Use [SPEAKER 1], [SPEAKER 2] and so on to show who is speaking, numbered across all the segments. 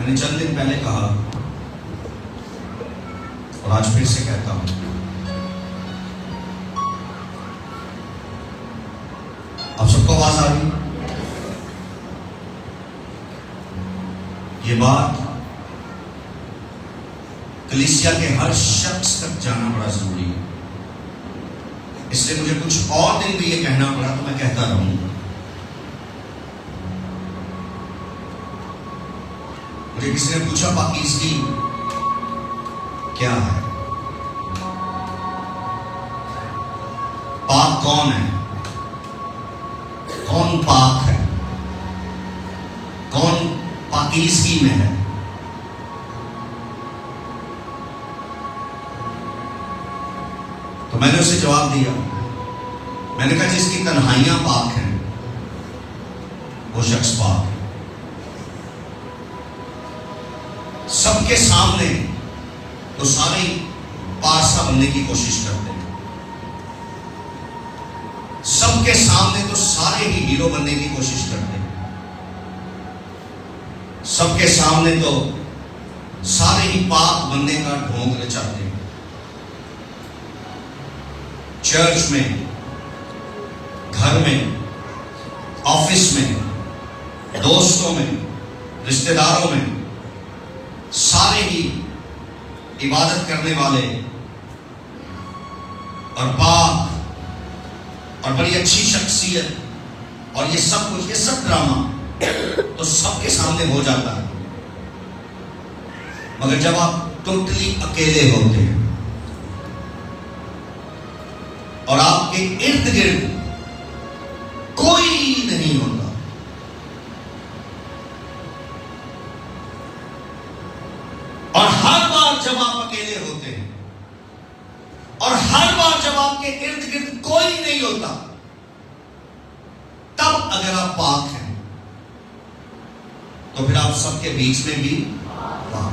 [SPEAKER 1] میں نے چند دن پہلے کہا اور آج پھر سے کہتا ہوں، آپ سب کو آواز آ رہی؟ یہ بات کلیسیا کے ہر شخص تک جانا بڑا ضروری ہے، اس لیے مجھے کچھ اور دن بھی یہ کہنا پڑا تو میں کہتا رہوں گا۔ مجھے کسی نے پوچھا پاکیزگی کیا ہے؟ پاک کون ہے؟ کون پاک ہے؟ کون پاکیزگی میں ہے؟ تو میں نے اسے جواب دیا، میں نے کہا جس کی تنہائیاں پاک ہیں وہ شخص پاک ہے۔ سب کے سامنے تو سارے پارسا بننے کی کوشش کرتے ہیں، سب کے سامنے تو سارے ہی ہیرو بننے کی کوشش کرتے ہیں، سب کے سامنے تو سارے ہی پاک بننے کا ڈھونگ رچاتے ہیں۔ چرچ میں، گھر میں، آفس میں، دوستوں میں، رشتہ داروں میں سارے ہی عبادت کرنے والے اور پاک اور بڑی اچھی شخصیت اور یہ سب کچھ، یہ سب ڈرامہ تو سب کے سامنے ہو جاتا ہے، مگر جب آپ ٹوٹلی اکیلے ہوتے ہیں اور آپ کے ارد گرد کوئی نہیں ہوتا، اور ہر بار جب آپ اکیلے ہوتے ہیں اور ہر بار جب آپ کے ارد گرد کوئی نہیں ہوتا، تب اگر آپ پاک ہیں تو پھر آپ سب کے بیچ میں بھی پاک۔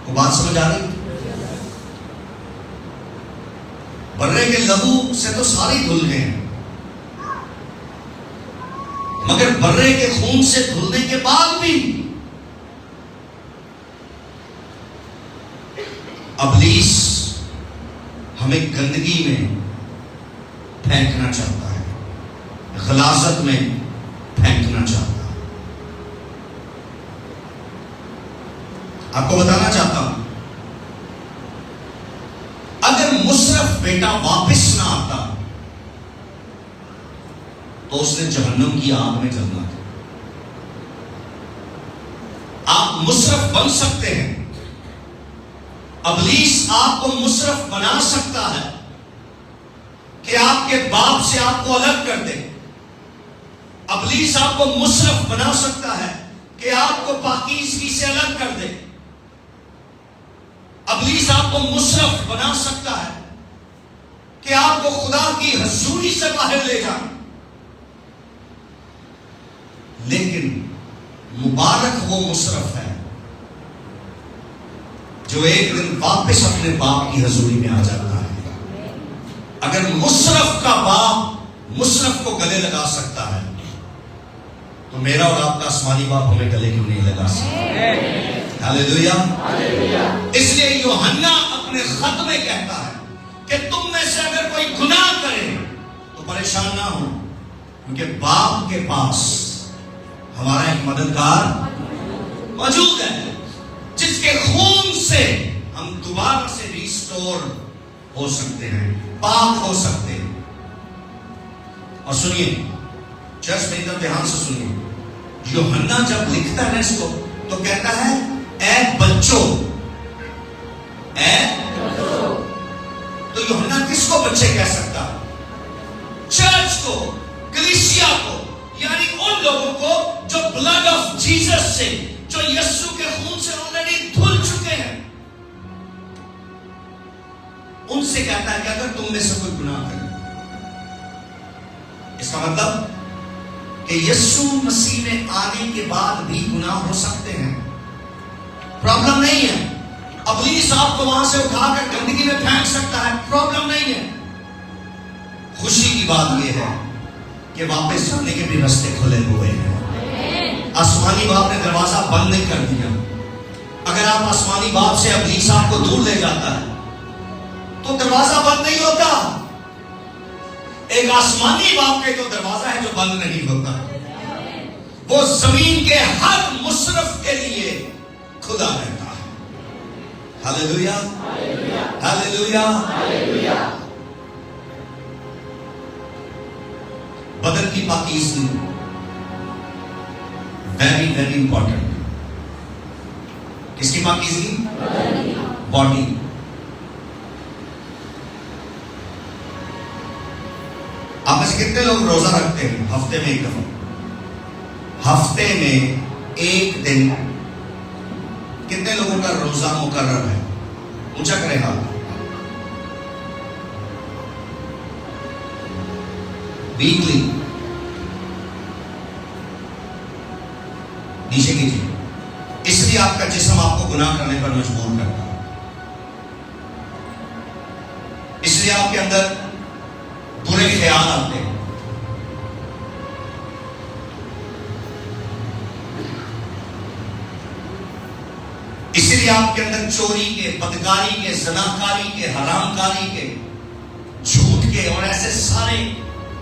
[SPEAKER 1] وہ بات سمجھ آ رہی؟ برے کے لہو سے تو سارے دھل گئے ہیں، مگر برے کے خون سے دھلنے کے بعد بھی ابلیس ہمیں گندگی میں پھینکنا چاہتا ہے، غلاظت میں پھینکنا چاہتا ہے۔ آپ کو بتانا چاہتا ہوں، اگر مصرف بیٹا واپس نہ آتا تو اس نے جہنم کی آگ میں جلنا تھا۔ آپ مصرف بن سکتے ہیں، ابلیس آپ کو مصرف بنا سکتا ہے کہ آپ کے باپ سے آپ کو الگ کر دے، ابلیس آپ کو مصرف بنا سکتا ہے کہ آپ کو پاکیزگی سے الگ کر دے، ابلیس آپ کو مصرف بنا سکتا ہے کہ آپ کو خدا کی حضوری سے باہر لے جائے، لیکن مبارک وہ مصرف ہے جو ایک دن واپس اپنے باپ کی حضوری میں آ جاتا ہے۔ اگر مصرف کا باپ مصرف کو گلے لگا سکتا ہے تو میرا اور آپ کا آسمانی باپ ہمیں گلے کیوں نہیں لگا سکتا؟ ہاللیلویا۔ اس لیے یوحنا اپنے خط میں کہتا ہے کہ تم میں سے اگر کوئی گناہ کرے تو پریشان نہ ہو، کیونکہ باپ کے پاس ہمارا ایک مددگار موجود ہے جس کے خون سے ہم دوبارہ سے ریسٹور ہو سکتے ہیں، پاک ہو سکتے ہیں۔ اور سنیے، چرچ میں ادھر دھیان سے سنیے، یوحنا جب لکھتا ہے اس کو تو کہتا ہے اے بچوں، تو یوحنا کس کو بچے کہہ سکتا؟ چرچ کو، کلیسیا کو، یعنی ان لوگوں کو جو بلڈ آف جیسس سے، جو یسوع کے خون سے آلریڈی دھل چکے ہیں، ان سے کہتا ہے کہ اگر تم میں سے کوئی گناہ کرے، اس کا مطلب کہ یسوع مسیح میں آنے کے بعد بھی گناہ ہو سکتے ہیں، پرابلم نہیں ہے۔ ابلیس آپ کو وہاں سے اٹھا کر گندگی میں پھینک سکتا ہے، پرابلم نہیں ہے۔ خوشی کی بات یہ ہے کہ واپس جانے کے بھی راستے کھلے ہوئے ہیں۔ آسمانی باپ نے دروازہ بند نہیں کر دیا. اگر آپ آسمانی باپ سے ابلیس آپ کو دور لے جاتا ہے تو دروازہ بند نہیں ہوتا. ایک آسمانی باپ کے جو دروازہ ہے جو بند نہیں ہوتا, وہ زمین کے ہر مصرف کے لیے کھلا رہتا ہے. ہاللیلویا, ہاللیلویا. بدن کی پاکیزگی ویری ویری امپورٹنٹ. کس کی پاکیزگی؟ باڈی. آپ میں سے کتنے لوگ روزہ رکھتے ہیں ہفتے میں ایک دفعہ؟ ہفتے میں ایک دن کتنے لوگوں کا روزہ مقرر ہے؟ اونچا کرے ہاتھ. ویکلی نیچے کیجیے. اس لیے آپ کا جسم آپ کو گناہ کرنے پر مجبور کرتا ہے. اس لیے آپ کے اندر برے خیال آتے ہیں. اسی لیے آپ کے اندر چوری کے, بدکاری کے, زناکاری کے, حرام کاری کے, جھوٹ کے اور ایسے سارے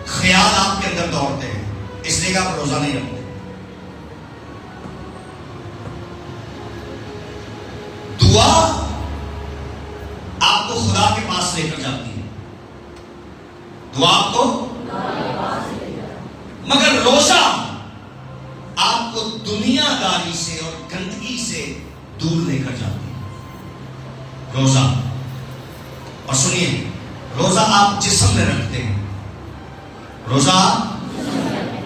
[SPEAKER 1] خیال آپ کے اندر دوڑتے ہیں. اس لیے کہ آپ روزہ نہیں رکھتے. دعا آپ کو خدا کے پاس لے کر جاتی ہے. دعا آپ کو, مگر روزہ آپ کو دنیا داری سے اور گندگی سے دور لے کر جاتی ہے. روزہ, اور سنیے, روزہ آپ جسم میں رکھتے ہیں. روزہ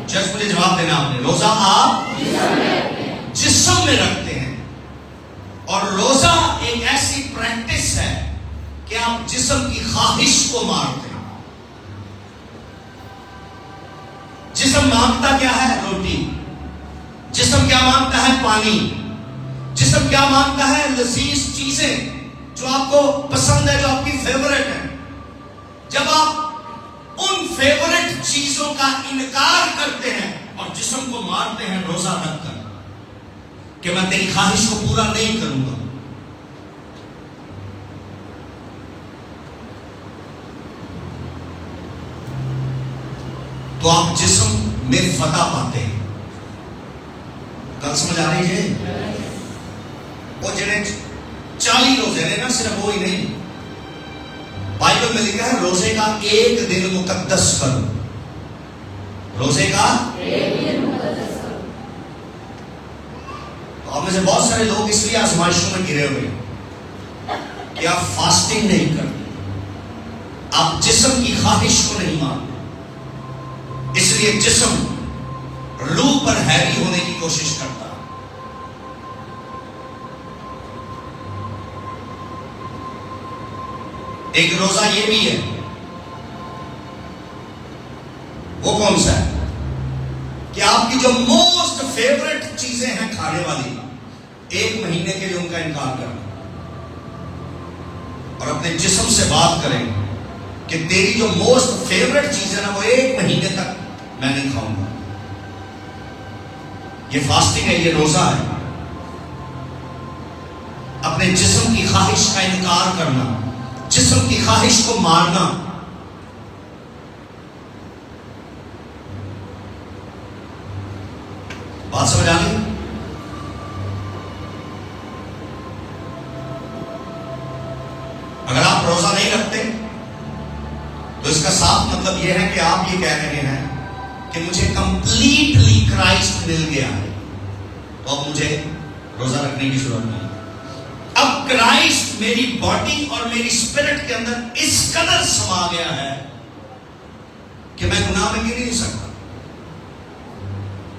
[SPEAKER 1] جس مجھے جواب دینا آپ نے. روزہ آپ جسم میں رکھتے ہیں. اور روزہ ایک ایسی پریکٹس ہے کہ آپ جسم کی خواہش کو مارتے ہیں. جسم مانگتا کیا ہے؟ روٹی. جسم کیا مانگتا ہے؟ پانی. جسم کیا مانگتا ہے؟ لذیذ چیزیں جو آپ کو پسند ہے, جو آپ کی فیورٹ ہے. جب آپ ان فیورٹ چیزوں کا انکار کرتے ہیں اور جسم کو مارتے ہیں روزہ رکھ کر کہ میں تیری خواہش کو پورا نہیں کروں گا, تو آپ جسم میں فتح پاتے ہیں. کل سمجھ آ رہی ہے؟ وہ جنہیں 40 روزے نے نا, صرف وہی نہیں, بائبل میں لکھا ہے روزے کا ایک دن مقدس کرو. روزے کا ایک دن مقدس کرو. تو آپ میں سے بہت سارے لوگ اس لیے آزمائشوں میں گرے ہوئے کہ آپ فاسٹنگ نہیں کرتے, آپ جسم کی خواہش کو نہیں مانتے. اس لیے جسم روح پر حاوی ہونے کی کوشش کرتا ہے. ایک روزہ یہ بھی ہے, وہ کون سا ہے کہ آپ کی جو موسٹ فیورٹ چیزیں ہیں کھانے والی, ایک مہینے کے لیے ان کا انکار کرنا اور اپنے جسم سے بات کریں کہ تیری جو موسٹ فیورٹ چیز ہے نا وہ ایک مہینے تک میں نہیں کھاؤں گا. یہ فاسٹنگ ہے, یہ روزہ ہے. اپنے جسم کی خواہش کا انکار کرنا, جسم کی خواہش کو مارنا. بات سمجھ آ گئی؟ اگر آپ روزہ نہیں رکھتے تو اس کا صاف مطلب یہ ہے کہ آپ یہ کہہ رہے ہیں کہ مجھے کمپلیٹلی کرائسٹ مل گیا ہے, تو اب مجھے روزہ رکھنے کی ضرورت نہیں. اب کرائسٹ میری باڈی اور میری اسپرٹ کے اندر اس قدر سما گیا ہے کہ میں گناہ میں گر نہیں سکتا.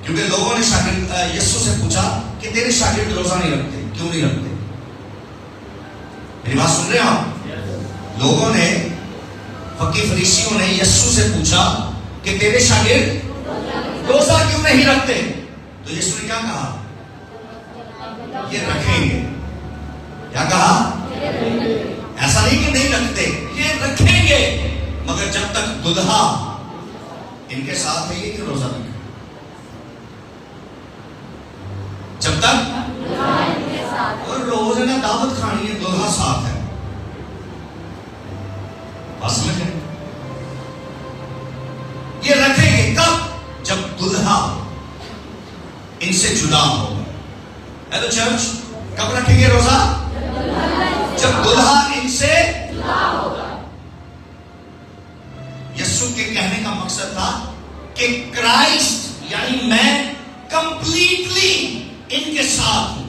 [SPEAKER 1] کیونکہ لوگوں نے شاگرد یسوع سے پوچھا کہ تیرے شاگرد روزہ نہیں رکھتے, کیوں نہیں رکھتے؟ میری بات سن رہے ہیں آپ؟ لوگوں نے, فقی فریسیوں نے یسوع سے پوچھا کہ تیرے شاگرد روزہ کیوں نہیں رکھتے؟ تو یسوع نے کیا کہا؟ یہ رکھیں گے. کیا کہا؟ ایسا نہیں کہ نہیں رکھتے, یہ رکھیں گے, مگر جب تک دلہا ان کے ساتھ ہے یہ کہ روزہ رکھیں. ان سے جدا ہوگا. ہیلو چرچ, کب رکھیں گے روزہ؟ جب دلہا ان سے جدا ہوگا. یسوع کے کہنے کا مقصد تھا کہ کرائسٹ یعنی میں کمپلیٹلی ان کے ساتھ ہوں,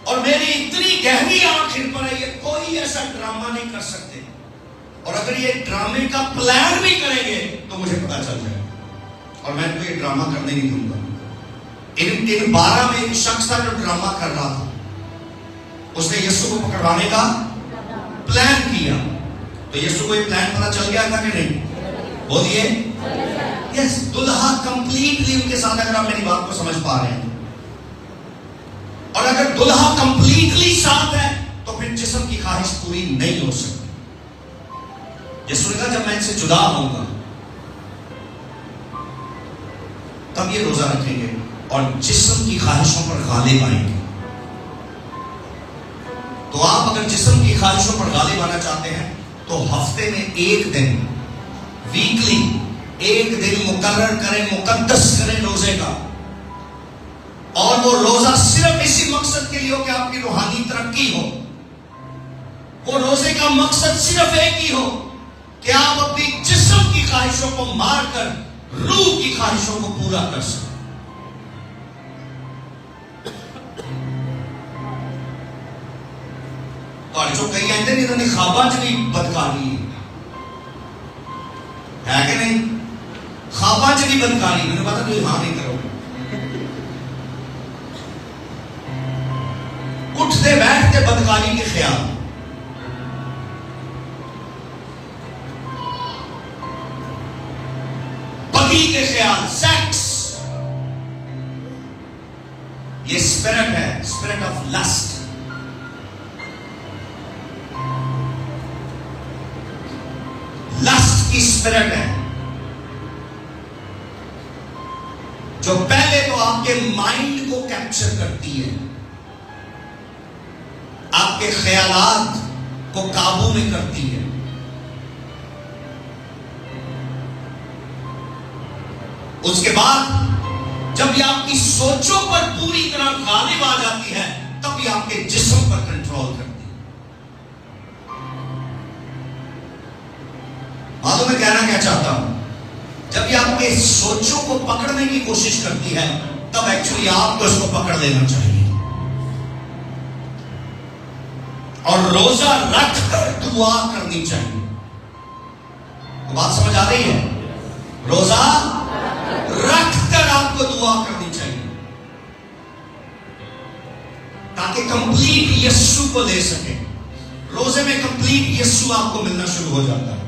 [SPEAKER 1] اور میری اتنی گہری آنکھ ان پر ہے, یہ کوئی ایسا ڈرامہ نہیں کر سکتے, اور اگر یہ ڈرامے کا پلان بھی کریں گے تو مجھے پتا چل جائے, اور میں ان کو یہ ڈرامہ کرنے نہیں دوں گا. ان 12 میں ایک شخص تھا جو ڈرامہ کر رہا تھا, اس نے یسوع کو پکڑوانے کا پلان کیا, تو یسوع کو یہ پلان پتا چل گیا تھا کہ نہیں؟ بولیے یس. دلہا کمپلیٹلی ان کے ساتھ, اگر آپ میری بات کو سمجھ پا رہے ہیں, اور اگر دلہا کمپلیٹلی ساتھ ہے تو پھر جسم کی خواہش پوری نہیں ہو سکتی. یسوع نے کہا جب میں ان سے جدا ہوں گا تب یہ روزہ رکھیں گے اور جسم کی خواہشوں پر غالب آئیں گے. تو آپ اگر جسم کی خواہشوں پر غالب آنا چاہتے ہیں تو ہفتے میں ایک دن, ویکلی ایک دن مقرر کریں, مقدس کریں روزے کا, اور وہ روزہ صرف اسی مقصد کے لیے ہو کہ آپ کی روحانی ترقی ہو. وہ روزے کا مقصد صرف ایک ہی ہو کہ آپ اپنی جسم کی خواہشوں کو مار کر روح کی خواہشوں کو پورا کر سکیں. اور جو کئی کہتے ہیں انہوں نے خواباں چ بھی بدکاری ہے کہ نہیں؟ خواباں چ بھی بدکاری, میں نے پتا تو ہاں نہیں کرو. اٹھتے بیٹھتے بدکاری کے خیال, بدی کے خیال, سیکس, یہ اسپرٹ ہے, اسپرٹ آف لسٹ. لسٹ کی اسپرٹ ہے جو پہلے تو آپ کے مائنڈ کو کیپچر کرتی ہے, آپ کے خیالات کو قابو میں کرتی ہے. اس کے بعد جب یہ آپ کی سوچوں پر پوری طرح غالب آ جاتی ہے تب یہ آپ کے جسم پر کنٹرول کرتی ہے. معلوم میں کہنا کیا چاہتا ہوں, جب یہ آپ کے سوچوں کو پکڑنے کی کوشش کرتی ہے تب ایکچولی آپ کو اس کو پکڑ لینا چاہیے, اور روزہ رکھ کر دعا کرنی چاہیے. تو بات سمجھ آ رہی ہے؟ روزہ رکھ کر آپ کو دعا کرنی چاہیے تاکہ کمپلیٹ یسوع کو لے سکے. روزے میں کمپلیٹ یسوع آپ کو ملنا شروع ہو جاتا ہے.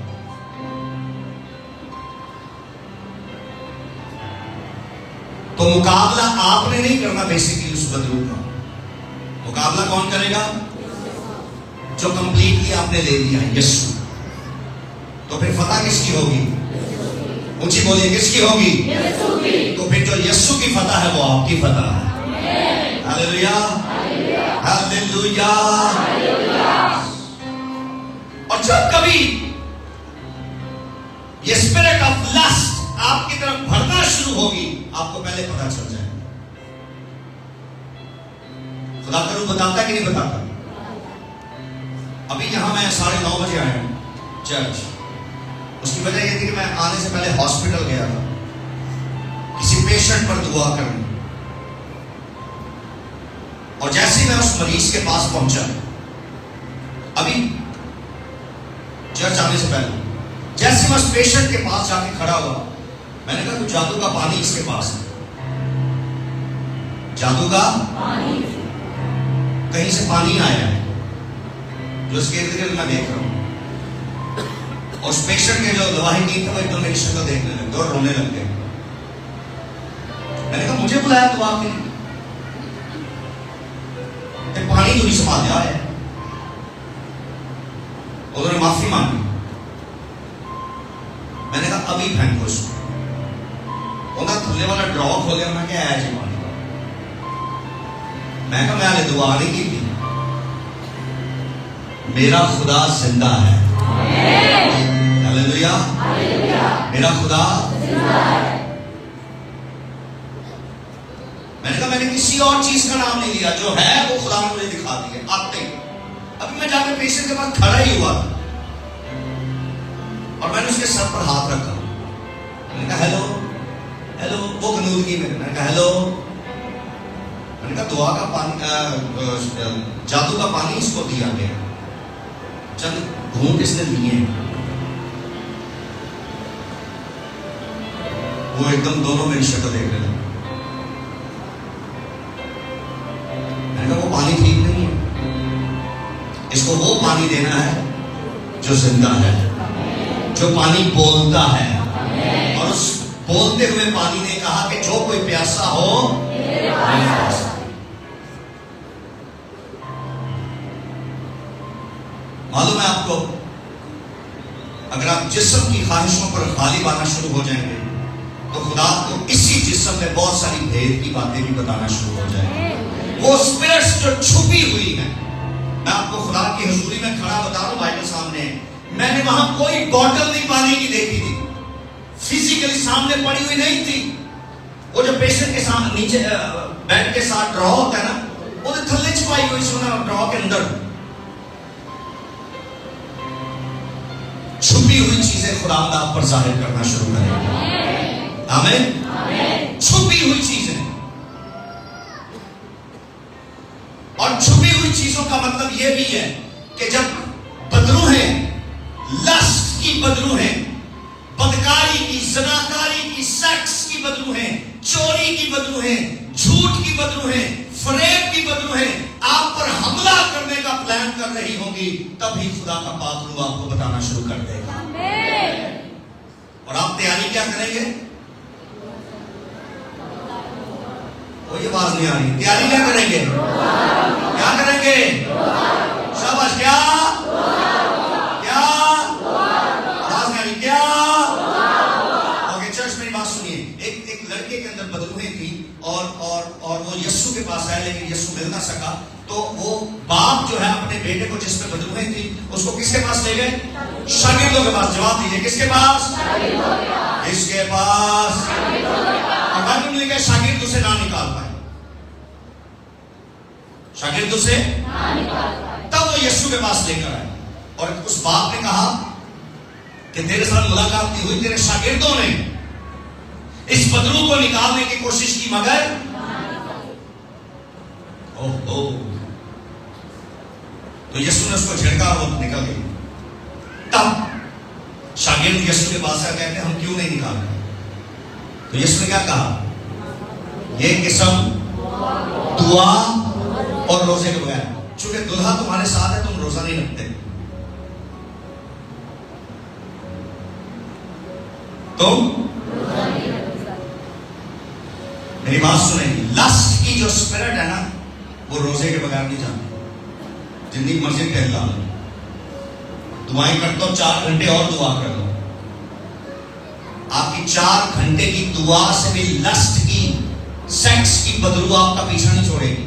[SPEAKER 1] تو مقابلہ آپ نے نہیں کرنا بیسیکلی اس بدلو کا, مقابلہ کون کرے گا؟ جو کمپلیٹلی آپ نے لے لیا یسوع. تو پھر فتح کس کی ہوگی؟ اونچی بولیے, کس کی ہوگی؟ تو پھر جو یسوع کی فتح ہے وہ آپ کی فتح ہے. ہاللیلویا, ہاللیلویا. اور جب کبھی یہ اسپرٹ آف لسٹ آپ کی طرف بڑھنا شروع ہوگی آپ کو پہلے پتا چل جائے. خدا کا روح بتاتا ہے کہ نہیں بتاتا؟ ابھی یہاں میں 9:30 بجے آیا ہوں چرچ. اس کی وجہ یہ تھی کہ میں آنے سے پہلے ہاسپٹل گیا تھا کسی پیشنٹ پر دعا کرنے, اور جیسے ہی میں اس مریض کے پاس پہنچا ابھی چرچ آنے سے پہلے, جیسے میں اس پیشنٹ کے پاس جا کے کھڑا ہوا, میں نے کہا کچھ جادو کا پانی اس کے پاس ہے. جادو کا پانی, کہیں سے پانی آیا ہے جو اس کے ارد گرد میں دیکھ رہا ہوں. اور اس پیشنٹ کے جو گواہی نہیں تھا وہ ایک دم میری شکل دیکھنے لگے اور رونے لگ گئے. میں نے کہا مجھے بلایا تو آپ نے پانی تو نہیں سنبھال لیا ہے. انہوں نے معافی مانگی. میں نے کہا ابھی پھینکو اس کو. انہوں نے تھلے والا ڈراو کھولیا. میں کہا ہے جی پانی. میں کہا میں نے دعا نہیں کی تھی. میرا خدا زندہ ہے. ہاللیلویا. میرا خدا زندہ ہے. کسی اور چیز کا نام نہیں لیا، جو ہے وہ خدا نے مجھے دکھا دی ہے آتے ہی۔ ابھی میں جا کے پیشنٹ کے پاس کھڑا ہی ہوا تھا اور میں نے اس کے سر پر ہاتھ رکھا، میں نے کہا ہیلو ہیلو، وہ غنودگی میں نے کہا ہیلو، میں نے کہا دعا کا پانی، جادو کا پانی اس کو دیا گیا، چند گھونٹ اس نے لیے ہیں۔ وہ ایک دم دونوں میری شکل دیکھ رہے تھے، میں نے کہا وہ پانی ٹھیک نہیں ہے، اس کو وہ پانی دینا ہے جو زندہ ہے، جو پانی بولتا ہے۔ اور اس بولتے ہوئے پانی نے کہا کہ جو کوئی پیاسا ہو معلوم ہے آپ کو، اگر آپ جسم کی خواہشوں پر غالب آنا شروع ہو جائیں گے تو خدا کو اسی جسم میں بہت ساری بھید کی باتیں بھی بتانا شروع ہو جائیں گے۔ وہ اسپرٹس جو چھپی ہوئی ہیں، میں آپ کو خدا کی حضوری میں کھڑا بتا رہا ہوں بائبل سامنے، میں نے وہاں کوئی بوٹل نہیں پانی کی دیکھی تھی، فزیکلی سامنے پڑی ہوئی نہیں تھی۔ وہ جو پیشنٹ کے سامنے نیچے بیڈ کے ساتھ ڈرا ہوتا ہے نا، وہ تھلے چھپائی ہوئی سونا ڈرا کے اندر چھپی ہوئی چیزیں خدا آپ پر ظاہر کرنا شروع کرے گا۔ آمین۔ چھپی ہوئی چیزیں، اور چھپی ہوئی چیزوں کا مطلب یہ بھی ہے کہ جب بدرو ہیں، لسٹ کی بدرو ہیں، بدکاری کی، زناکاری کی، سیکس کی بدرو ہیں، چوری کی بدرو ہیں، جھوٹ کی بدرو ہیں، فریب کی بدرو ہیں، آپ پر حملہ کرنے کا پلان کر رہی ہوں گی، تبھی خدا کا پاک روح آپ کو بتانا شروع کر دے گا۔ اور آپ تیاری کیا کریں گے؟ کوئی آواز نہیں آ رہی، تیاری کیا کریں گے؟ کیا کریں گے؟ شاباش، کیا آواز نہیں آ رہی، کیا؟ اوکے چرچ میری بات سنیے، ایک لڑکے کے اندر بدروہیں تھی اور وہ یسوع کے پاس آئے، لیکن یسوع مل نہ سکا، تو وہ باپ جو ہے اپنے بیٹے کو جس میں بدروہیں تھی اس کو کس کے پاس لے گئے؟ شاگردوں کے پاس۔ جواب دیجیے، کس کے پاس؟ کس کے پاس؟ اور بائبل میں لکھا ہے شاگرد اسے نہ نکال پائے، شاگرد اسے تب وہ یسوع کے پاس لے کر آئے، اور اس باپ نے کہا کہ تیرے ساتھ ملاقات نہیں ہوئی، تیرے شاگردوں نے اس بدرو کو نکالنے کی کوشش کی مگر تو یسوع نے اس کو جھڑکا اور وہ نکل گئی۔ تب شاگرد یسوع کے پاس آ کہتے ہیں ہم کیوں نہیں نکال رہے؟ تو یسوع نے کیا کہا؟ یہ قسم دعا اور روزے کے بغیر، چونکہ دلہا تمہارے ساتھ ہے تم روزہ نہیں رکھتے، تم میری بات سنیں، لسٹ کی جو اسپرٹ ہے نا وہ روزے کے بغیر نہیں جاتی۔ جتنی مرضی ٹہلا لو، دعائیں کرتا ہو 4 گھنٹے اور دعا کر لو، آپ کی 4 گھنٹے کی دعا سے بھی لسٹ کی، سیکس کی بدرو آپ کا پیچھا نہیں چھوڑے گی۔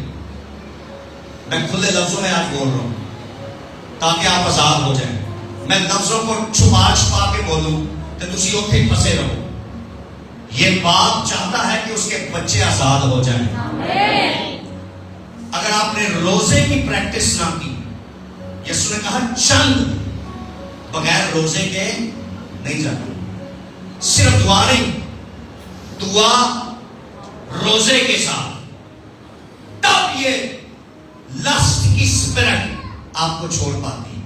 [SPEAKER 1] میں کھلے لفظوں میں آج بول رہا ہوں تاکہ آپ آزاد ہو جائیں۔ میں لفظوں کو چھپا چھپا کے بولوں کہ تسی اوتھے ہی پھنسے رہو۔ یہ باپ چاہتا ہے کہ اس کے بچے آزاد ہو جائیں۔ اگر آپ نے روزے کی پریکٹس نہ کی، یسوع نے کہا چند بغیر روزے کے نہیں جاتے، صرف دعا نہیں، دعا روزے کے ساتھ، تب یہ لسٹ کی اسپرٹ آپ کو چھوڑ پاتی،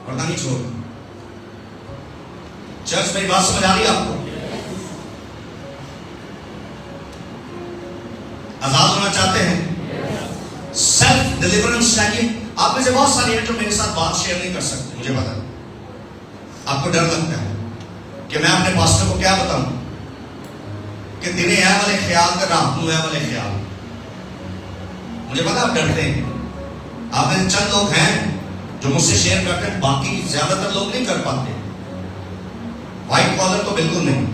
[SPEAKER 1] ورنہ نہیں چھوڑ۔ چرچ میری بات سمجھ آ رہی ہے آپ کو؟ آزاد ہونا چاہتے ہیں؟ سیلف ڈیلیورنس چاہیے؟ آپ میں سے بہت سارے ہیں جو میرے ساتھ بات شیئر نہیں کر سکتے، مجھے پتا ہے آپ کو ڈر لگتا ہے کہ میں اپنے پاسٹر کو کیا بتاؤں کہ دنے اے والے خیال کر رات نو اے والے خیال۔ مجھے پتا آپ ڈرتے ہیں، آپ میں چند لوگ ہیں جو مجھ سے شیئر کرتے ہیں، باقی زیادہ تر لوگ نہیں کر پاتے، وائٹ کالر تو بالکل نہیں۔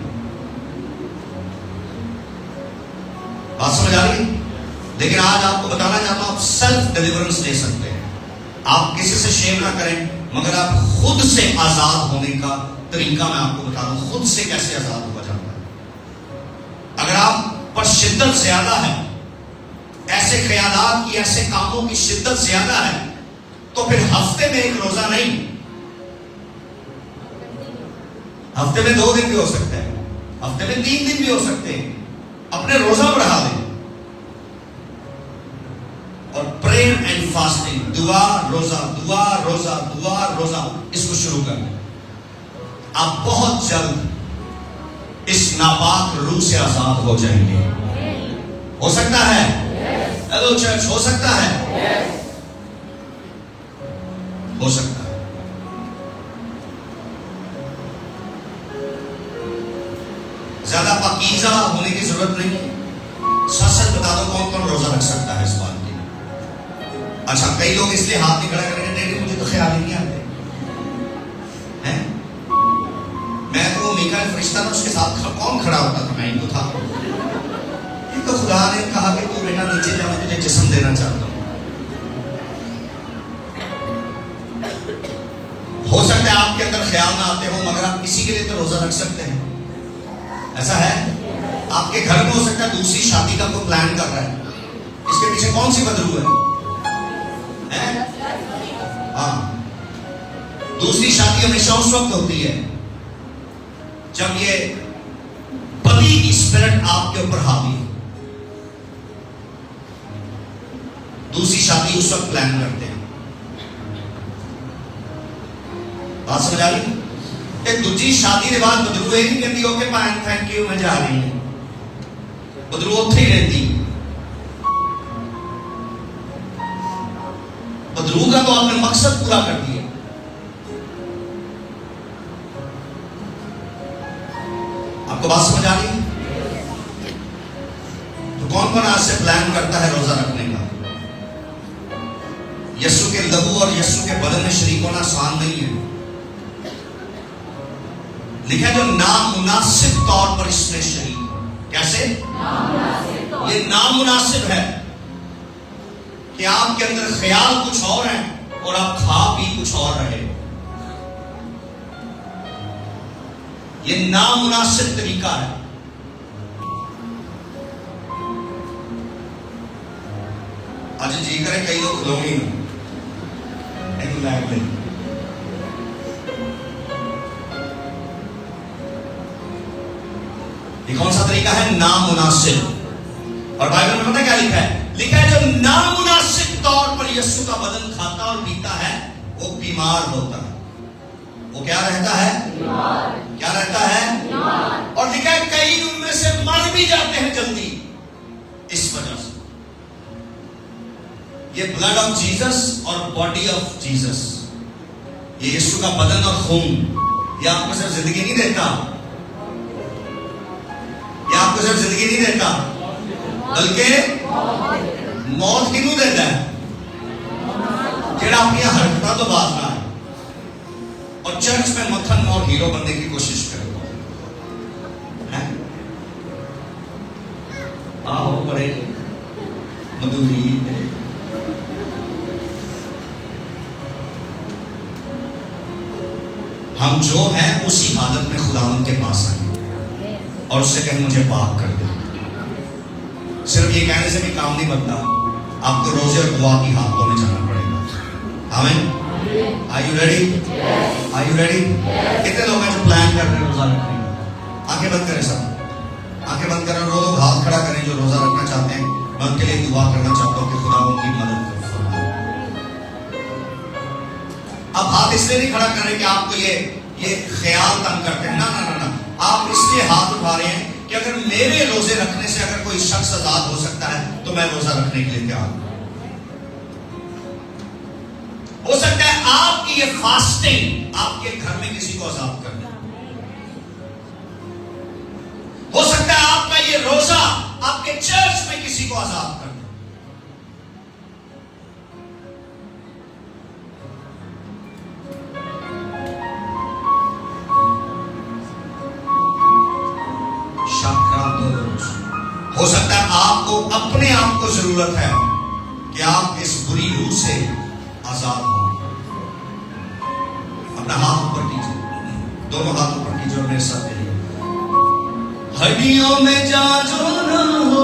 [SPEAKER 1] بات سمجھ آ رہی ہے؟ لیکن آج آپ کو بتانا چاہتا ہوں آپ سیلف ڈیلیورنس لے سکتے ہیں۔ آپ کسی سے شیئر نہ کریں، مگر آپ خود سے آزاد ہونے کا طریقہ میں آپ کو بتا دوں، خود سے کیسے آزاد ہوا جاتا ہے۔ اگر آپ پر شدت زیادہ ہے ایسے خیالات کی، ایسے کاموں کی شدت زیادہ ہے، تو پھر ہفتے میں ایک روزہ نہیں، ہفتے میں 2 دن بھی ہو سکتا ہے، ہفتے میں 3 دن بھی ہو سکتے ہیں، اپنے روزہ بڑھا دیں اور پریئر اینڈ فاسٹنگ، دعا روزہ، دعا روزہ، دعا روزہ، اس کو شروع کر دیں۔ آپ بہت جلد اس ناپاک روح سے آزاد ہو جائیں گے۔ ہو سکتا ہے؟ ہیلو چرچ، ہو سکتا ہے؟ ہو سکتا ہے۔ زیادہ پاکیزہ ہونے کی ضرورت نہیں ہے۔ سچ سچ بتا دو، کون کون روزہ رکھ سکتا ہے اس بات کی؟ اچھا، کئی لوگ اس لیے ہاتھ نہیں کھڑا کریں گے، نہیں مجھے تو خیال ہی نہیں آتے ہیں، میں تو میکائیل فرشتہ نا، اس کے ساتھ کون کھڑا ہوتا تھا؟ میں ہی تو تھا۔ یہ تو خدا نے کہا کہ تو بیٹا نیچے جا، میں تجھے جسم دینا چاہتا ہوں۔ ہو سکتا ہے آپ کے اندر خیال نہ آتے ہو، مگر آپ کسی کے لیے تو روزہ رکھ سکتے ہیں۔ ایسا ہے؟ آپ کے گھر میں ہو سکتا ہے دوسری شادی کا کوئی پلان کر رہا ہے، اس کے پیچھے کون سی بدرو ہے؟ ہاں، دوسری شادی ہمیشہ اس وقت ہوتی ہے جب یہ بدی کی اسپرٹ آپ کے اوپر حاوی ہے۔ دوسری شادی اس وقت پلان کرتے ہیں۔ بات سمجھ آ رہی؟ ایک دوسری شادی کے بعد بدرو یہ نہیں کہتی ہو کہ پائن تھینک یو میں جا رہی ہوں، بدرو اتنے ہی رہتی۔ بدرو کا تو آپ نے مقصد پورا کر دیا۔ آپ کو بات سمجھ آ رہی ہے؟ تو کون کون آج سے پلان کرتا ہے روزہ رکھنے کا؟ یسوع کے لہو اور یسوع کے بدن میں شریک ہونا آسان نہیں ہے۔ لکھا جو نامناسب طور پر اس میں شریک، کیسے؟ یہ نامناسب ہے کہ آپ کے اندر خیال کچھ اور ہیں اور آپ کھا بھی کچھ اور رہے۔ یہ نامناسب طریقہ ہے۔ اچھا جی کرے کئی لوگ کھلو گے یہ کون سا طریقہ ہے؟ نامناسب۔ اور بائبل میں پتہ کیا لکھا ہے؟ لکھا ہے جو نامناسب طور پر یسوع کا بدن کھاتا اور پیتا ہے وہ بیمار ہوتا ہے۔ وہ کیا رہتا ہے؟ کیا رہتا ہے؟ اور لکھا ہے کئی ان میں سے مر بھی جاتے ہیں جلدی اس وجہ سے۔ یہ بلڈ آف جیزس اور باڈی آف جیزس، یہ یسوع کا بدن اور خون، یہ آپ کو صرف زندگی نہیں دیتا، یہ آپ کو صرف زندگی نہیں دیتا بلکہ موت کنوں دیتا ہے؟ جڑا اپنی حرکتوں تو باز نہ ہے اور چرچ میں متھن اور ہیرو بننے کی کوشش کرے۔ آؤ بڑے مدوری، ہم جو ہیں اسی حالت میں خداوند کے پاس آئیں اور اس سے کہیں مجھے پاک کر دے۔ صرف یہ کہنے سے بھی کام نہیں بنتا، آپ کو روزے اور دعا کی حالتوں میں جانا پڑے گا۔ آمین۔ Are you ready? Are you ready? کتنے لوگ ہیں جو پلان کر رہے ہیں روزہ رکھنے کا؟ آنکھیں بند کریں سب، آنکھیں بند کریں، وہ لوگ ہاتھ کھڑا کریں جو روزہ رکھنا چاہتے ہیں۔ میں ان کے لیے دعا کرنا چاہتا ہوں کہ خدا ان کی مدد فرمائے۔ اب ہاتھ اس لیے نہیں کھڑا کر رہے کہ آپ کو یہ خیال تنگ کرتے ہیں، نہ، آپ اس لیے ہاتھ اٹھا رہے ہیں کہ اگر میرے روزے رکھنے سے اگر کوئی شخص آزاد ہو سکتا ہے تو میں روزہ رکھنے کے لیے تیار ہوں۔ ہو سکتا ہے آپ کی یہ فاسٹنگ آپ کے گھر میں کسی کو آزاد کر دے، ہو سکتا ہے آپ کا یہ روزہ آپ کے چرچ میں کسی کو آزاد کر دے۔ ہو سکتا ہے آپ کو اپنے آپ کو ضرورت ہے کہ آپ اس بری روح سے آزاد ہوں۔ اپنا ہاتھ اوپر کیجیے، دونوں ہاتھ اوپر کیجیے اور میرے ساتھ کہیے، ہڈیوں میں جا جو نہ ہو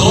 [SPEAKER 1] 2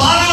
[SPEAKER 1] 12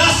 [SPEAKER 1] 10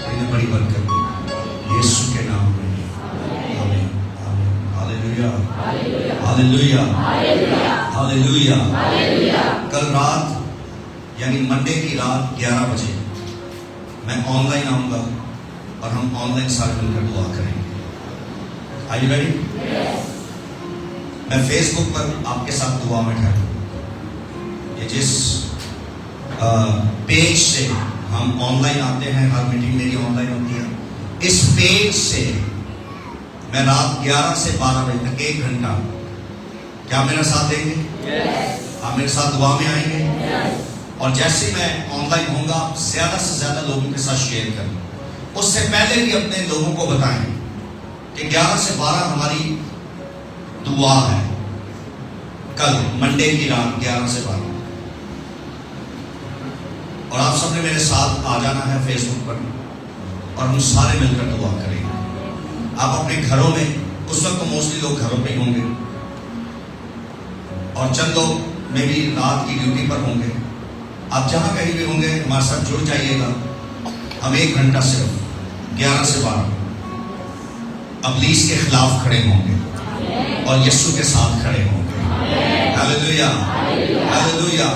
[SPEAKER 1] انہیں بڑی برکت دے یسوع کے نام میں. آمین آمین. Hallelujah hallelujah hallelujah. کل رات یعنی منڈے کی رات 11 بجے میں آن لائن آؤں گا اور ہم آن لائن سارے مل کر دعا کریں گے. Are you ready? میں فیس بک پر آپ کے ساتھ دعا میں ٹھہروں. یہ جس پیج سے ہم آن لائن آتے ہیں، ہر میٹنگ میری آن لائن ہوتی ہے، اس پیج سے میں رات 11 سے 12 بجے تک 1 گھنٹہ، کیا میرا ساتھ دیں گے؟ آپ میرے ساتھ دعا میں آئیں گے؟ اور جیسے میں آن لائن ہوں گا زیادہ سے زیادہ لوگوں کے ساتھ شیئر کریں. اس سے پہلے بھی اپنے لوگوں کو بتائیں کہ 11 سے 12 ہماری دعا ہے. کل منڈے کی رات 11 سے 12، اور آپ سب نے میرے ساتھ آ جانا ہے فیس بک پر اور ہم سارے مل کر دعا کریں گے. آپ اپنے گھروں میں، اس وقت تو موسٹلی لوگ گھروں پہ ہی ہوں گے اور چند لوگ میں بھی رات کی ڈیوٹی پر ہوں گے. آپ جہاں کہیں بھی ہوں گے ہمارے ساتھ جڑ جائیے گا. ہم 1 گھنٹہ صرف 11 سے 12 ابلیس کے خلاف کھڑے ہوں گے اور یسوع کے ساتھ کھڑے ہوں گے. Hallelujah hallelujah.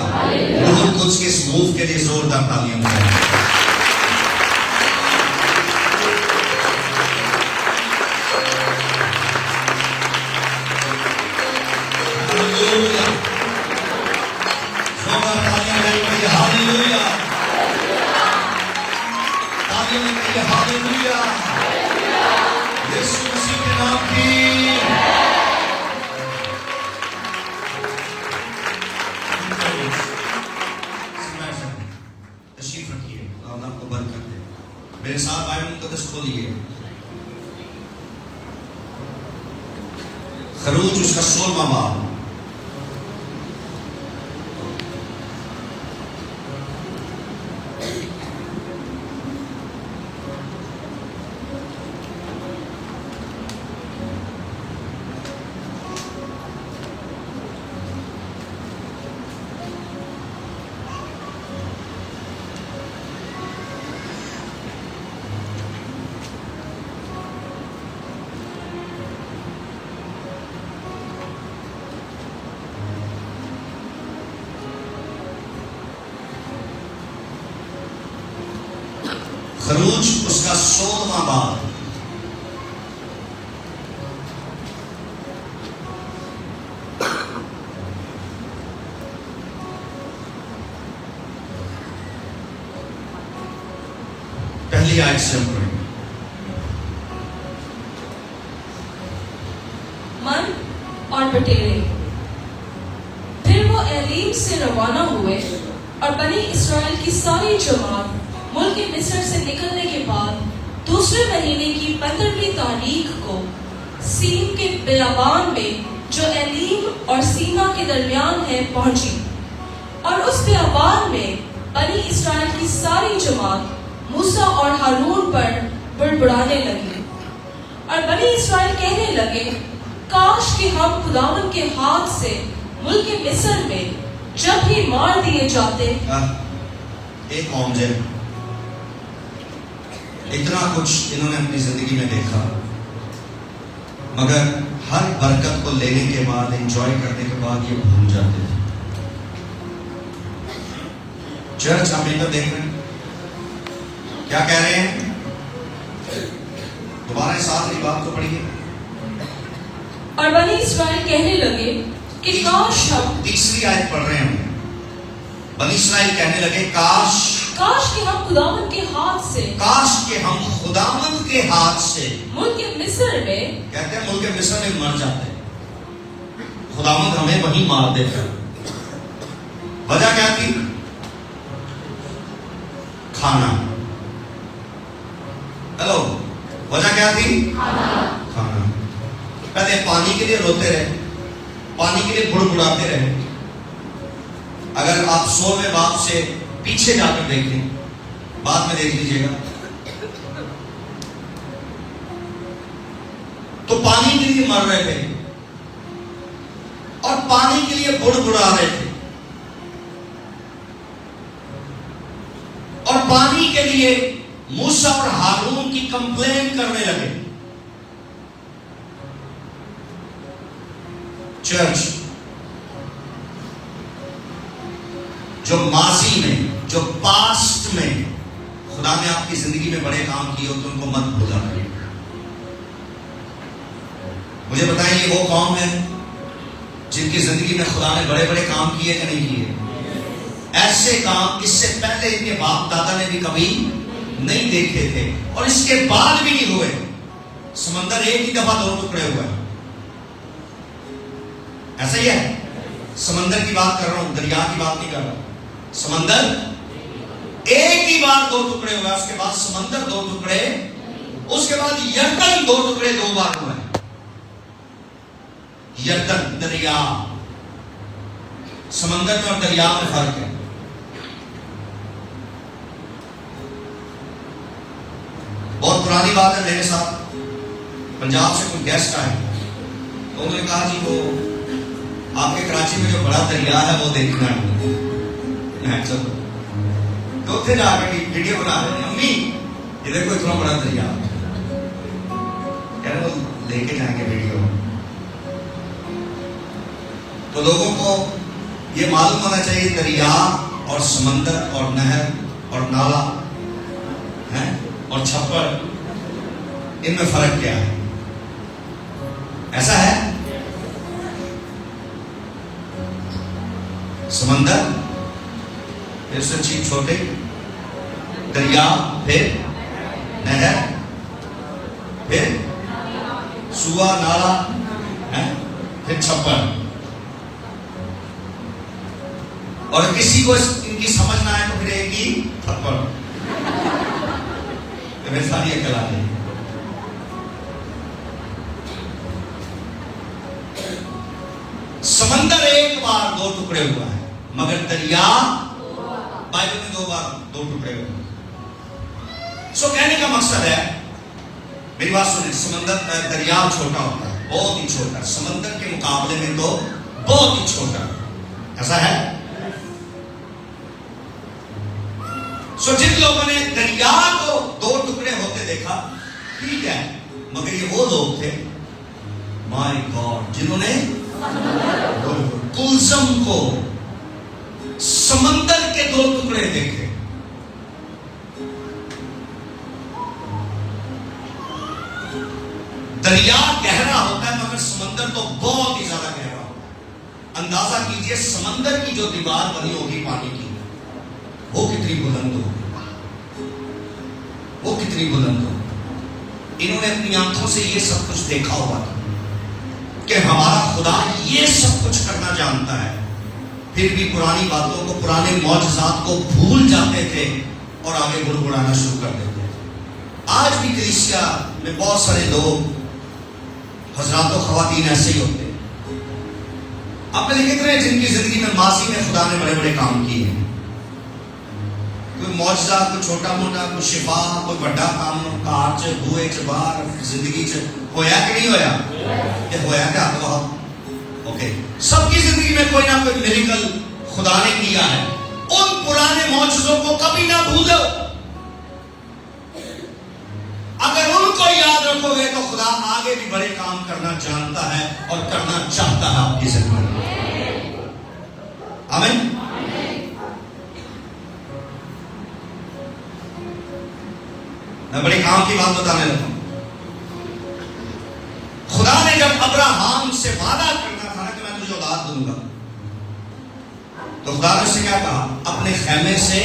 [SPEAKER 1] روح القدس کے اس موو کے لیے زوردار تالیاں بجائیں. میرے ساتھ بائبل مقدس کھولیے. خروج اس کا 16واں باب. خروج اس کا 16واں باب. پہلی آیت سے ہم پڑھیں.
[SPEAKER 2] من اور بٹیرے. پھر وہ ایلیم سے روانہ ہوئے اور بنی اسرائیل کی ساری جماعت ملک مصر سے نکلنے کے بعد دوسرے مہینے کی 15ویں تاریخ کو سین کے بیابان میں جو ایلیم اور سینا کے درمیان ہے پہنچی. اور اس بیابان میں بنی اسرائیل کی ساری جماعت موسیٰ اور ہارون پر بڑبڑانے لگی. اور بنی اسرائیل کہنے لگے، کاش کہ ہم خداوند کے ہاتھ سے ملک مصر میں جب ہی مار دیے جاتے.
[SPEAKER 1] ایک قوم ہے، اتنا کچھ انہوں نے اپنی زندگی میں دیکھا، مگر ہر برکت کو لینے کے بعد، انجوائے کرنے کے بعد یہ بھول جاتے تھے. چرچ ہم ادھر دیکھ رہے ہیں کیا کہہ رہے ہیں. دوبارہ ساتھ والی بات کو پڑھیے.
[SPEAKER 2] اور بنی اسرائیل کہنے لگے کہ کاش ہم،
[SPEAKER 1] تیسری آیت پڑھ رہے ہیں. بنی اسرائیل کہنے لگے کاش
[SPEAKER 2] کہ ہم خداوند کے ہاتھ سے،
[SPEAKER 1] کاش کہ ہم خداوند کے ہاتھ سے
[SPEAKER 2] ملک مصر میں،
[SPEAKER 1] کہتے ہیں ملک مصر میں مر جاتے. خداوند ہمیں وہیں مار دیتا. وجہ کیا تھی؟ کھانا. ہیلو، وجہ کیا تھی؟ کھانا. کہتے ہیں پانی کے لیے روتے رہے، پانی کے لیے بڑبڑاتے رہے. اگر آپ 16ویں باب سے پیچھے جا کر دیکھیں، بعد میں دیکھ لیجیے گا، تو پانی کے لیے مر رہے تھے اور پانی کے لیے بڑبڑا رہے تھے اور پانی کے لیے موسیٰ اور ہارون کی کمپلین کرنے لگے. چرچ جو ماضی میں، جو پاسٹ میں خدا نے آپ کی زندگی میں بڑے کام کیے ہو تو ان کو مت بھولا کریں. مجھے بتائیں یہ وہ قوم ہے جن کی زندگی میں خدا نے بڑے بڑے کام کیے کہ نہیں کیے؟ ایسے کام اس سے پہلے ان کے باپ دادا نے بھی کبھی نہیں دیکھے تھے اور اس کے بعد بھی نہیں ہوئے. سمندر ایک ہی دفعہ دو ٹکڑے ہوئے. ایسا ہی ہے. سمندر کی بات کر رہا ہوں، دریا کی بات نہیں کر رہا. سمندر ایک ہی بار دو ٹکڑے ہوئے، اس کے بعد سمندر دو ٹکڑے، اس کے بعد یردن دو ٹکڑے دو بار ہوئے. یردن دریا، سمندر میں اور دریا میں فرق ہے. بہت پرانی بات ہے. میرے ساتھ پنجاب سے کوئی گیسٹ آئے تو انہوں نے کہا جی وہ آپ کے کراچی میں جو بڑا دریا ہے وہ دیکھنا ہے. چلو تو اتنے جا کے ویڈیو بنا رہے ہیں، امی یہ دیکھو اتنا بڑا دریا. کہہ رہے وہ لے کے جائیں گے ویڈیو. تو لوگوں کو یہ معلوم ہونا چاہیے دریا اور سمندر اور نہر اور نالا ہے اور چھپڑ، ان میں فرق کیا ہے. ایسا ہے سمندر پھر سے چیز چھوٹے، دریا پھر نہر پھر سوا نالا پھر چھپڑ. اور کسی کو ان کی سمجھ نہ آئے تو پھر ایک ہی تھپڑ. میرے ساری عقل آ گئی. سمندر ایک بار دو ٹکڑے ہوا ہے مگر دریا بائبل میں دو بار دو ٹکڑے ہوئے. سو کہنے کا مقصد ہے، میری بات سنیں، سمندر دریا چھوٹا ہوتا ہے، بہت ہی چھوٹا. سمندر کے مقابلے میں تو بہت ہی چھوٹا. ایسا ہے. سو جن لوگوں نے دریا کو دو ٹکڑے ہوتے دیکھا ٹھیک ہے، مگر یہ وہ لوگ تھے مائی گاڈ جنہوں نے کلزم کو سمندر کے دو ٹکڑے دیکھے. دریا گہرا ہوتا ہے مگر سمندر تو بہت ہی زیادہ گہرا ہوتا ہے. اندازہ کیجئے سمندر کی جو دیوار بنی ہوگی پانی کی وہ کتنی بلند ہو، وہ کتنی بلند ہو. انہوں نے اپنی آنکھوں سے یہ سب کچھ دیکھا ہوا تھا کہ ہمارا خدا یہ سب کچھ کرنا جانتا ہے. پھر بھی پرانی باتوں کو، پرانے معجزات کو بھول جاتے تھے اور آگے بڑبڑانا شروع کر دیتے تھے. آج بھی کلیسیا میں بہت سارے لوگ، حضرات و خواتین ایسے ہی ہوتے ہیں. آپ نے دیکھتے ہیں جن کی زندگی میں ماضی میں خدا نے بڑے بڑے کام کیے ہیں. کوئی معجزہ، کوئی چھوٹا موٹا، کوئی شفا، کوئی بڑا کام کار چ ہوئے چ باہر زندگی چ ہویا کہ نہیں ہویا؟ یہ ہویا کہ آپ کو اوکے. سب کی زندگی میں کوئی نہ کوئی میریکل خدا نے کیا ہے. ان پرانے معجزوں کو کبھی نہ بھولو. اگر ان کو یاد رکھو گے تو خدا آگے بھی بڑے کام کرنا جانتا ہے اور کرنا چاہتا ہے آپ کی زندگی میں. آمین. میں بڑے کام کی بات بتانے لگا ہوں. خدا نے جب ابراہیم سے وعدہ کرنا تھا کہ میں تجھے اولاد دوں گا تو خدا نے اس سے کیا کہا؟ اپنے خیمے سے،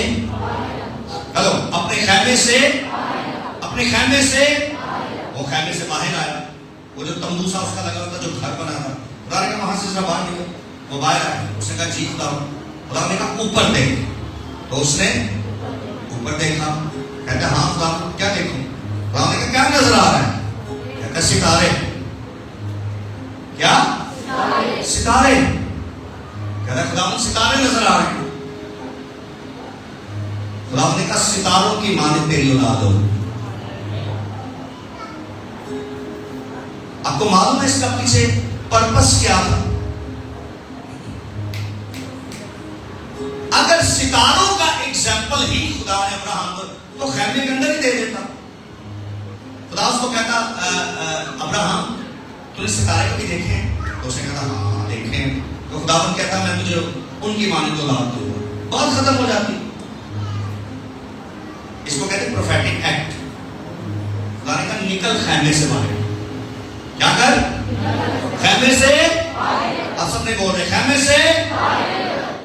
[SPEAKER 1] ہلو، اپنے خیمے سے وہ خیمے سے باہر آیا. وہ جو تمبو سا اس کا لگا تھا، جو گھر بنا تھا، خدا نے کہا وہاں سے باہر نکل. وہ باہر آیا. اس نے کہا جی خدا نے کہا اوپر دیکھ. تو اس نے اوپر دیکھا. کہتا ہاں خدا کیا دیکھوں؟ خدا نے کہا کیا نظر آ رہا ہے؟ کہتا ستارے. کیا؟ ستارے. کہتا خدا ستارے نظر آ رہے ہیں. خدا نے کہا ستاروں کی مانند تیری اولاد ہو. آپ کو معلوم ہے اس کا پیچھے پرپس کیا تھا؟ اگر ستاروں کا ایگزامپل ہی خدا نے ابراہیم تو خیمے کے اندر ہی دے دیتا. خدا اس کو کہتا ابراہم تو نے ستارے کبھی دیکھے؟ تو اس نے کہتا ہاں دیکھے. تو خداوند کہتا میں تجھے ان کی مانند اولاد دوں گا. بات ختم ہو جاتی. اس کو کہتے ہیں پروفیٹک ایکٹ. خدا نے کہا نکل خیمے سے باہر. کیا کر؟ خیمے سے. آپ سب نے بول رہے خیمے سے.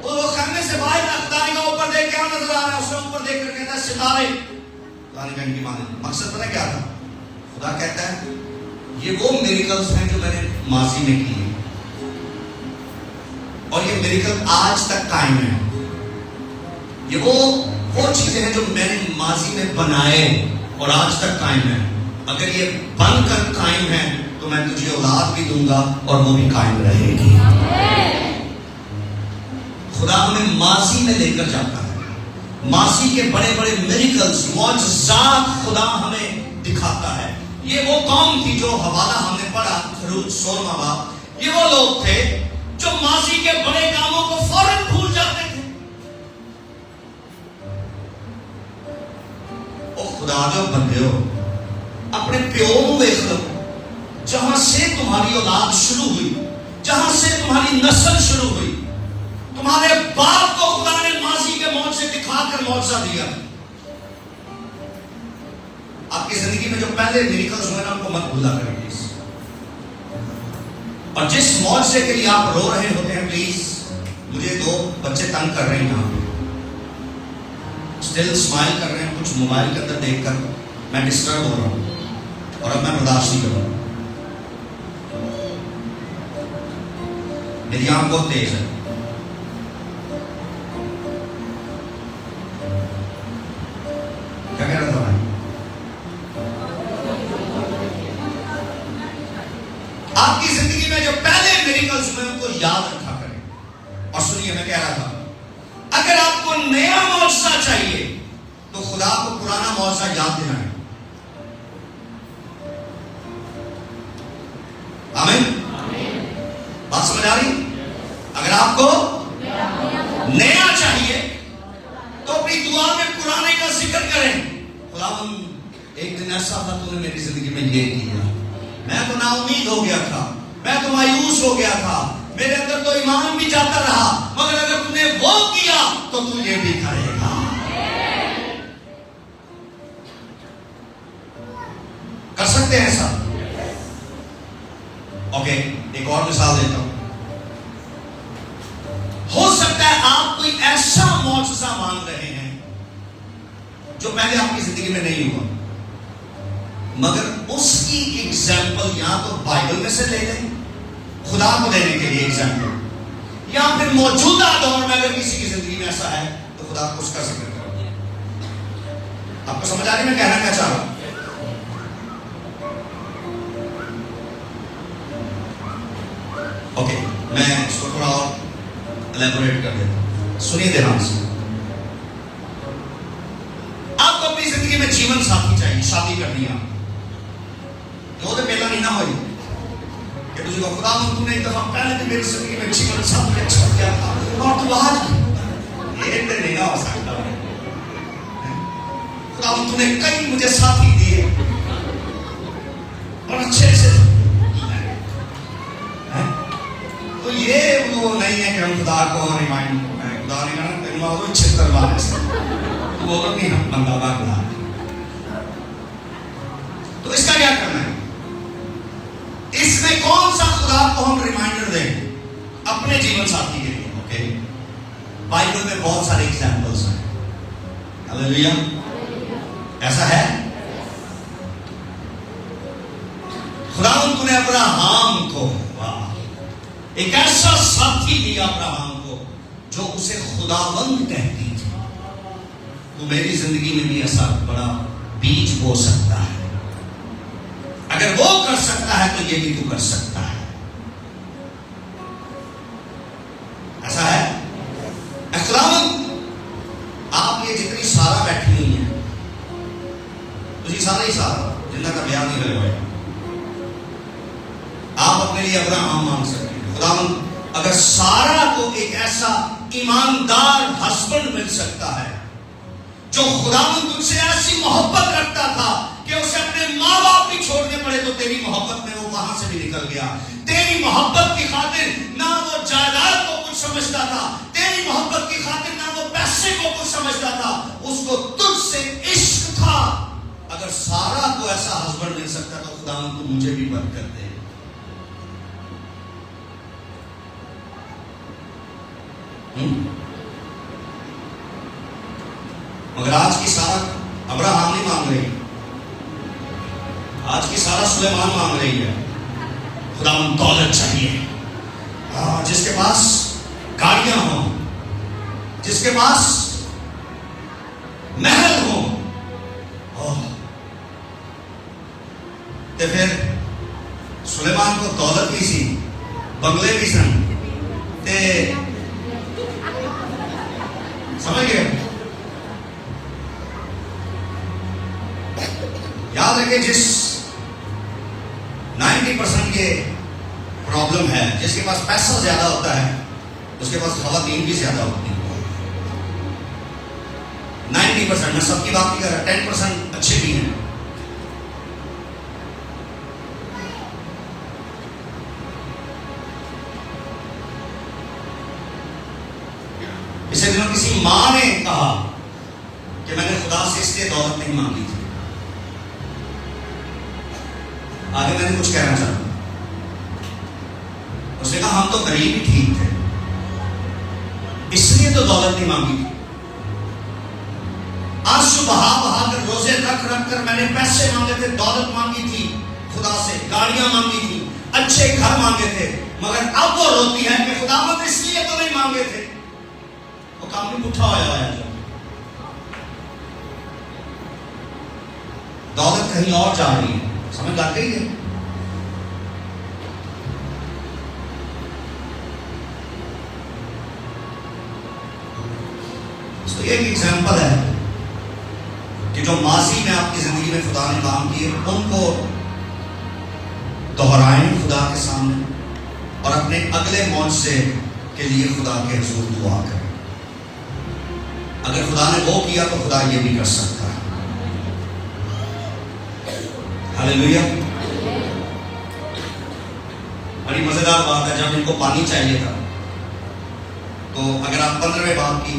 [SPEAKER 1] وہ خیمے سے باہر خدا نے کہا اوپر دیکھ کیا نظر آ رہا ہے؟ اس نے اوپر دیکھ کر کہتا ہے ستارے. خدا نے کہا ان کی مانند. مقصد پتہ کیا تھا؟ خدا کہتا ہے یہ وہ میریکلز ہیں جو میں نے ماضی میں کیے اور یہ میریکل آج تک قائم ہے. یہ وہ چیزیں ہیں جو میں نے ماضی میں بنائے اور آج تک قائم ہیں. اگر یہ بن کر قائم ہے تو میں تجھے اولاد بھی دوں گا اور وہ بھی قائم رہے گی. خدا ہمیں ماضی میں لے کر جاتا ہے. ماضی کے بڑے بڑے میریکلز معجزات خدا ہمیں دکھاتا ہے. یہ وہ قوم تھی جو حوالہ ہم نے پڑھا خروج 16واں باب. یہ وہ لوگ تھے جو ماضی کے بڑے کاموں کو فوراً بھول جاتے تھے. او خدا جو بندے ہو اپنے پیو کو دیکھ لو. جہاں سے تمہاری اولاد شروع ہوئی, جہاں سے تمہاری نسل شروع ہوئی, تمہارے باپ کو خدا نے ماضی کے معجزے دکھا کر معجزہ دیا. آپ کی زندگی میں جو پہلے میریکلز ہوئے نا ان کو مت بھولا کریں پلیز. اور جس معجزے کے لیے آپ رو رہے ہوتے ہیں پلیز, مجھے 2 بچے تنگ کر رہے ہیں یہاں اسٹل اسمائل کر رہے ہیں کچھ موبائل کے اندر دیکھ کر. میں ڈسٹرب ہو رہا ہوں اور اب میں برداشت نہیں کر رہا ہوں. میری آنکھ بہت تیز ہے. کیا کہہ رہا تھا میں؟ آپ کی زندگی میں جو پہلے میریکلز ہوئے ان کو یاد رکھا کریں. اور سنیے میں کہہ رہا تھا اگر آپ کو نیا معجزہ چاہیے تو خدا کو پرانا معجزہ یاد دلانا ہے. آمین. بات سمجھ آ رہی؟ اگر آپ کو نیا چاہیے تو اپنی دعا میں پرانے کا ذکر کریں. خداوند ایک دن ایسا تھا تو نے میری زندگی میں یہ کیا, میں تو نا امید ہو گیا تھا, میں تو مایوس ہو گیا تھا, میرے اندر تو ایمان بھی جاتا رہا, مگر اگر تم نے وہ کیا تو تم یہ بھی کرے گا. کر سکتے ہیں ایسا؟ اوکے, ایک اور مثال دیتا ہوں. ہو سکتا ہے آپ کوئی ایسا معجزہ مانگ رہے ہیں جو پہلے آپ کی زندگی میں نہیں ہوا, مگر اس کی ایگزامپل یا تو بائبل میں سے لے لیں خدا کو دینے کے لیے ایگزامپل, یا پھر موجودہ دور میں اگر کسی کی زندگی میں ایسا ہے تو خدا کو اس کا ذکر کرو. آپ کو سمجھ آ رہی میں کہنا کیا چاہ رہا ہوں؟ اوکے, میں اس کو تھوڑا اور الیبوریٹ کر دیتا ہوں. سنیے دھیان سے. آپ کو اپنی زندگی میں جیون ساتھی چاہیے, شادی کرنی ہے. وہ تو پہلا نہیں نہ ہوئی کہ تجھے کو خدا تو نے ایک دفعہ پہلے بھی میری زندگی میں جیون ساتھی اچھا کیا تھا اور تو آج یہ تو نہیں نہ ہو سکتا. خدا تو نے کئی مجھے ساتھی دیے اور اچھے سے, تو یہ وہ نہیں ہے کہ ہم خدا کو ریمائنڈ, خدا نے کہا تیرے ماں وہ 76 بار سے تو وہ نہیں ہم بندہ باغ. تو اس کا کیا کرنا ہے؟ اس میں کون سا خدا کو ہم ریمائنڈر دیں اپنے جیون ساتھی کے لیے؟ اوکے, بائبل میں بہت سارے ایگزامپلس ہیں. ہاللیلویا. ایسا ہے خداوند تو نے ابراہم کو ایک ایسا ساتھی دیا ابراہم کو جو اسے خداوند کہتی تھی. تو میری زندگی میں بھی ایسا بڑا بیج بو سکتا ہے. اگر وہ کر سکتا ہے تو یہ بھی تو کر سکتا ہے. ایسا ہے. خداوند آپ یہ جتنی سارا بیٹھی ہوئی ہیں, تجھے سارا ہی سارا جن کا بیان نہیں کرے ہوئے, آپ اپنے لیے ابراہم مانگ سکتے ہیں. خداوند اگر سارا کو ایک ایسا ایماندار ہسبینڈ مل سکتا ہے جو خداوند تجھ سے ایسی محبت رکھتا تھا کہ اسے اپنے ماں باپ بھی چھوڑنے پڑے تو تیری محبت میں وہ وہاں سے بھی نکل گیا. تیری محبت کی خاطر نہ وہ جائیداد کو کچھ سمجھتا تھا, تیری محبت کی خاطر نہ وہ پیسے کو کچھ سمجھتا تھا, اس کو تجھ سے عشق تھا. اگر سارا کو ایسا ہسبینڈ مل سکتا تو خداوند تو مجھے بھی برکت دے. مگر آج کی سارا ابراہم نہیں مانگ رہی, آج کی سارا سلیمان مانگ رہی ہے. خداوند دولت چاہیے, جس کے پاس گاڑیاں ہوں, جس کے پاس محل ہوں. تو پھر سلیمان کو دولت بھی سی, بنگلے بھی سن, سمجھ گئے. یاد رکھیں جس 90% کے پرابلم ہے, جس کے پاس پیسہ زیادہ ہوتا ہے اس کے پاس خواتین بھی زیادہ ہوتی ہیں. 90%, میں سب کی بات نہیں کر رہا, 10% اچھے بھی ہیں. پچھلے دنوں کسی ماں نے کہا کہ میں نے خدا سے اس لیے دولت نہیں مانگی تھی. آگے میں نے کچھ کہنا چاہتا ہوں. اس نے کہا ہم تو غریب ہی ٹھیک تھے, اس لیے تو دولت نہیں مانگی تھی. آنسو بہا بہا کر, روزے رکھ رکھ کر میں نے پیسے مانگے تھے, دولت مانگی تھی خدا سے, گاڑیاں مانگی تھی, اچھے گھر مانگے تھے, مگر اب وہ روتی ہے کہ خداوند اس لیے تو نہیں مانگے تھے. وہ کام بھی پٹھا ہوا ہے. دولت کہیں اور جا رہی ہے, سمجھ آ گئی ہے. اس تو یہ ایک ایگزامپل ہے کہ جو ماضی میں آپ کی زندگی میں خدا نے کام کیے ان کو دہرائیں خدا کے سامنے, اور اپنے اگلے معجزے کے لیے خدا کے حضور دعا کریں. اگر خدا نے وہ کیا تو خدا یہ بھی کر سکتا ہے. ہاللیلویا. بڑی مزیدار بات ہے, جب ان کو پانی چاہیے تھا تو اگر آپ 15ویں باب کی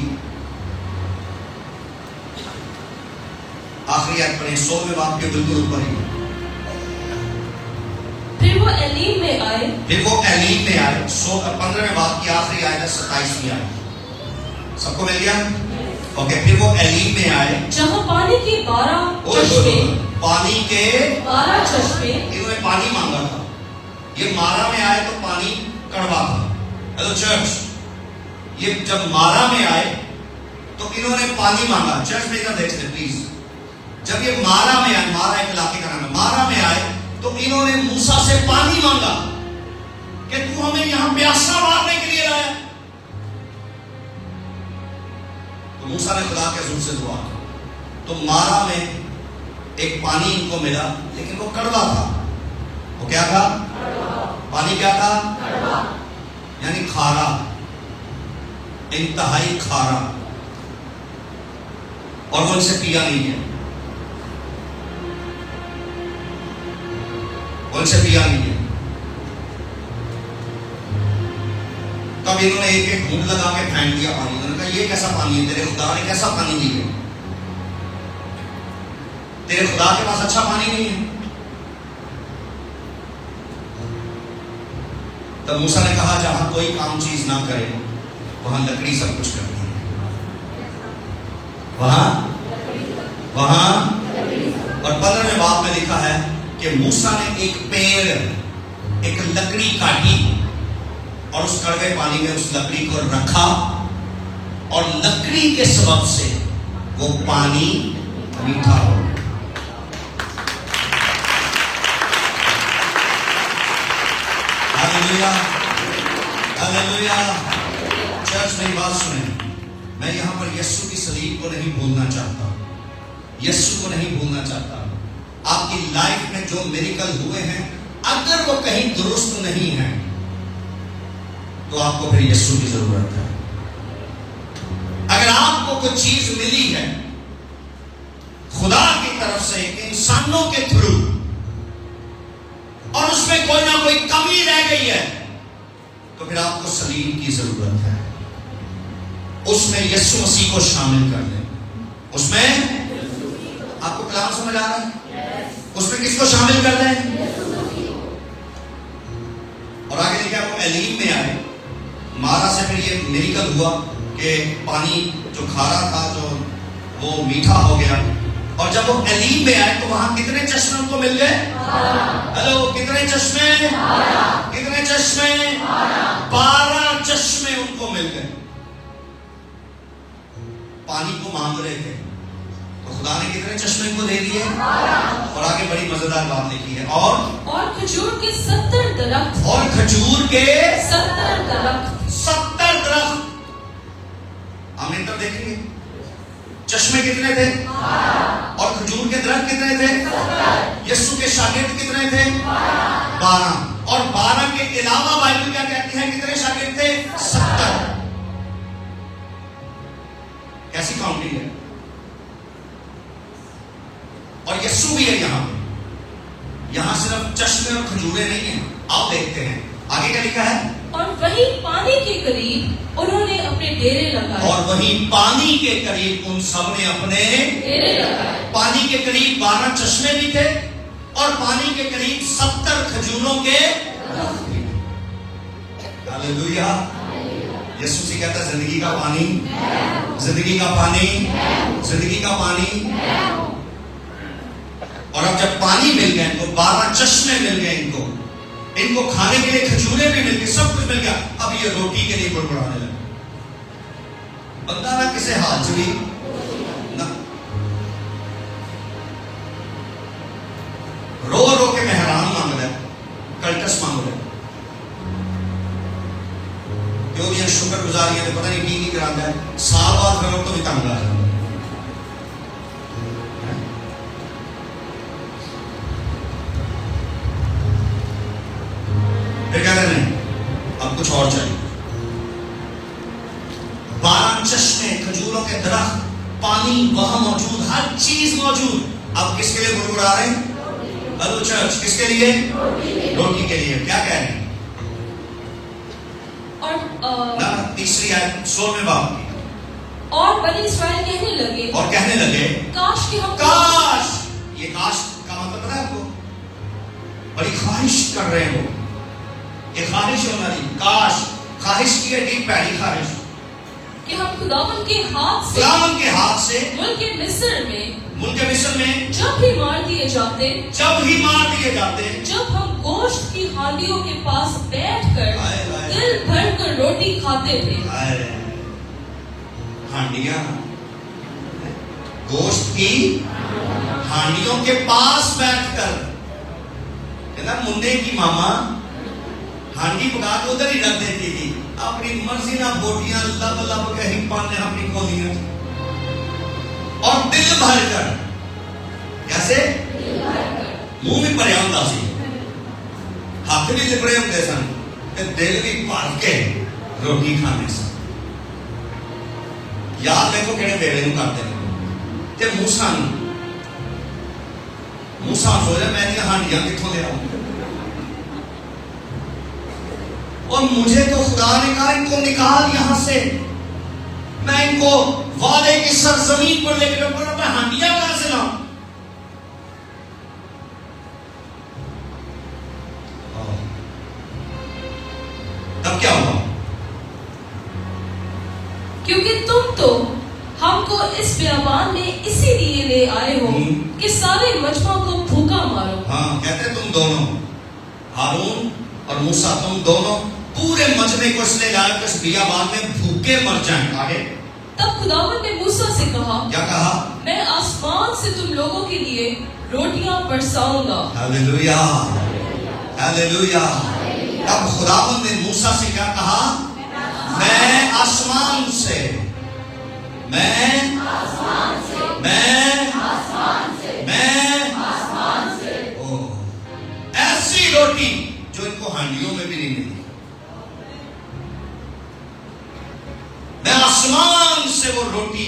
[SPEAKER 1] آخری آیت پڑھیں, 16ویں باب کے بالکل اوپر ہی.
[SPEAKER 2] پھر وہ ایلیم میں آئے,
[SPEAKER 1] 15ویں باب کی آخری آیت 27ویں آیت. سب کو مل گیا؟ اوکے. پھر وہ ایلیم میں آئے
[SPEAKER 2] جہاں پانی کے 12 چشمے,
[SPEAKER 1] پانی کے
[SPEAKER 2] 12 چشمے,
[SPEAKER 1] انہوں نے پانی مانگا تھا. یہ مارا میں آئے تو پانی کڑوا تھا. ہیلو چرچ, یہ جب مارا میں آئے تو انہوں نے پانی مانگا. چرچ میں ادھر دیکھتے پلیز. جب یہ مارا میں آئے, مارا ایک علاقے کا نام ہے, مارا میں آئے تو انہوں نے موسیٰ سے پانی مانگا کہ تو ہمیں یہاں پیاسا مارنے کے لیے لایا. تو موسیٰ نے خدا کے حضور سے دعا کی تو مارا میں ایک پانی ان کو ملا, لیکن وہ کڑوا تھا. وہ کیا تھا؟ پانی کیا تھا؟ یعنی کھارا, انتہائی کھارا, اور وہ ان سے پیا نہیں ہے. ان سے پیا نہیں ہے. تب انہوں نے ایک ایک گھونٹ لگا کے پھینک دیا پانی. انہوں نے کہا یہ کیسا پانی ہے, تیرے خدا نے کیسا پانی دیا؟ تیرے خدا کے پاس اچھا پانی نہیں ہے. تب موسیٰ نے کہا جہاں کوئی کام چیز نہ کرے وہاں لکڑی سب کچھ کرتی ہے. وہاں اور 15ویں باب میں لکھا ہے کہ موسیٰ نے ایک پیڑ, ایک لکڑی کاٹی اور اس کڑوے پانی میں اس لکڑی کو رکھا, اور لکڑی کے سبب سے وہ پانی میٹھا ہو. ہاللیلویا, ہاللیلویا. چرچ میری بات سنیں, میں یہاں پر یسوع کی صلیب کو نہیں بھولنا چاہتا, یسوع کو نہیں بھولنا چاہتا. آپ کی لائف میں جو میریکل ہوئے ہیں اگر وہ کہیں درست نہیں ہیں تو آپ کو پھر یسوع کی ضرورت ہے. اگر آپ کو کوئی چیز ملی ہے کی طرف سے انسانوں کے تھرو اور اس میں کوئی نہ کوئی کمی رہ گئی ہے تو پھر آپ کو سلیب کی ضرورت ہے. اس میں یسوع مسیح کو شامل کر لیں. اس میں آپ کو کلام سمجھ آ رہا ہے؟ اس میں کس کو شامل کر لیں؟ اور آگے لکھا ہے وہ ایلیم میں آئے. مارا سے پھر یہ میریکل ہوا کہ پانی جو کھارا تھا جو وہ میٹھا ہو گیا. اور جب وہ ایلیم میں آئے تو وہاں کتنے چشمے ان کو مل گئے؟ ہیلو، کتنے چشمے؟ کتنے چشمے؟ 12 چشمے ان کو مل گئے. پانی کو مانگ رہے تھے تو خدا نے کتنے چشمے کو دے دیے. اور آگے بڑی مزیدار بات لکھی ہے. اور
[SPEAKER 2] کھجور کے 70 درخت.
[SPEAKER 1] اور کھجور کے
[SPEAKER 2] 70 درخت.
[SPEAKER 1] 70 درخت. ہم ان پر دیکھیں گے چشمے کتنے تھے اور کھجور کے درخت کتنے تھے. یسوع کے شاگرد کتنے تھے؟ 12. اور 12 کے علاوہ بائبل کیا کہتی ہے کتنے شاگرد تھے؟ 70. کیسی کاؤنٹنگ ہے. اور یسوع بھی ہے یہاں پہ. یہاں صرف چشمے اور کھجورے نہیں ہیں. آپ دیکھتے ہیں آگے کیا لکھا ہے.
[SPEAKER 2] اور وہی پانی کے قریب انہوں نے اپنے ڈیرے لگائے.
[SPEAKER 1] اور وہی پانی کے قریب ان سب نے اپنے
[SPEAKER 2] ڈیرے لگائے.
[SPEAKER 1] پانی کے قریب 12 چشمے بھی تھے اور پانی کے قریب 70 کھجوروں کے. ہاللیلویا. یسوع سے کہتا ہے زندگی کا پانی، زندگی کا پانی، زندگی کا پانی. اور اب جب پانی مل گئے ان کو، 12 چشمے مل گئے ان کو کھانے کے لیے کھجورے بھی مل گئے، سب کچھ مل گیا. اب یہ روٹی کے لیے بڑبڑانے لگے. بندہ نہ کسے حال چلی نہ رو رو کے مہران مانگ رہا ہے، کلٹس مانگ رہا ہے. کیوں یہ شکر گزاری ہے پتہ نہیں کی کرا ہے. سال بعد کرو تو بھی تنگ آ جائے. پھر کہتے ہیں اب کچھ اور چاہیے. 12 چشمے، کھجوروں کے درخت، پانی وہاں موجود، ہر چیز موجود. اب کس کے لیے گڑگڑا رہے ہیں؟ ہلو چرچ، کس کے لیے؟ روٹی کے لیے. کیا کہہ رہے ہیں؟
[SPEAKER 2] اور
[SPEAKER 1] تیسری آیت 16 باب کی.
[SPEAKER 2] اور بنی اسرائیل کہنے لگے کاش کہ ہم
[SPEAKER 1] کاش. یہ کاش کا مطلب پتہ ہے آپ کو؟ بڑی خواہش کر رہے ہو. یہ خواہش ہونا نہیں. کاش خواہش کی ہے ڈیپ پیڑی خواہش
[SPEAKER 2] کہ ہم خداوند کے ہاتھ سے ملک مصر میں جب ہی مار دیے جاتے، جب ہم گوشت کی ہانڈیوں کے پاس بیٹھ کر دل بھر کر روٹی کھاتے تھے.
[SPEAKER 1] ہانڈیاں، گوشت کی ہانڈیوں کے پاس بیٹھ کر. کہنا منڈے کی ماما ہانڈی پکا کے ادھر ہی رکھ دیتی تھی. اپنی مرضی نہ بوٹیاں لب لب کے ہپان نے اپنی کھولیاں اور دل بھر کر. کیسے؟ منہ بھی پڑیا ہوتا سی، ہاتھ بھی لپڑے ہوتے سن، دل بھی بھر کے روٹی کھانے سے. یاد دیکھو کہنے ویلے کرتے ہیں تے موسیٰ سوچ رہے میں نے ہانڈیاں کتوں لے آؤں. اور مجھے تو خدا نے کہا ان کو نکال یہاں سے، میں ان کو وعدے کی سرزمین پر لے کے جاؤں. میں ہانڈیاں کہاں سے لاؤں؟ تب کیا ہوا؟
[SPEAKER 2] کیونکہ تم تو ہم کو اس بیابان میں اسی لیے لے آئے ہو کہ سارے مجمع کو بھوکا مارو.
[SPEAKER 1] ہاں کہتے تم دونوں، ہارون اور موسیٰ، تم دونوں پورے مجمع کو اس لیے لایا کہ اس بیابان میں بھوکے مر جائیں. آگے
[SPEAKER 2] تب خداوند نے موسیٰ سے کہا،
[SPEAKER 1] کیا کہا؟
[SPEAKER 2] میں آسمان سے تم لوگوں کے لیے روٹیاں برساؤں گا.
[SPEAKER 1] ہاللیلویا، ہاللیلویا. اب خداوند نے موسیٰ سے کیا کہا؟ میں آسمان سے ایسی روٹی جو ان کو ہانڈیوں میں بھی نہیں ملتی. میں آسمان سے وہ روٹی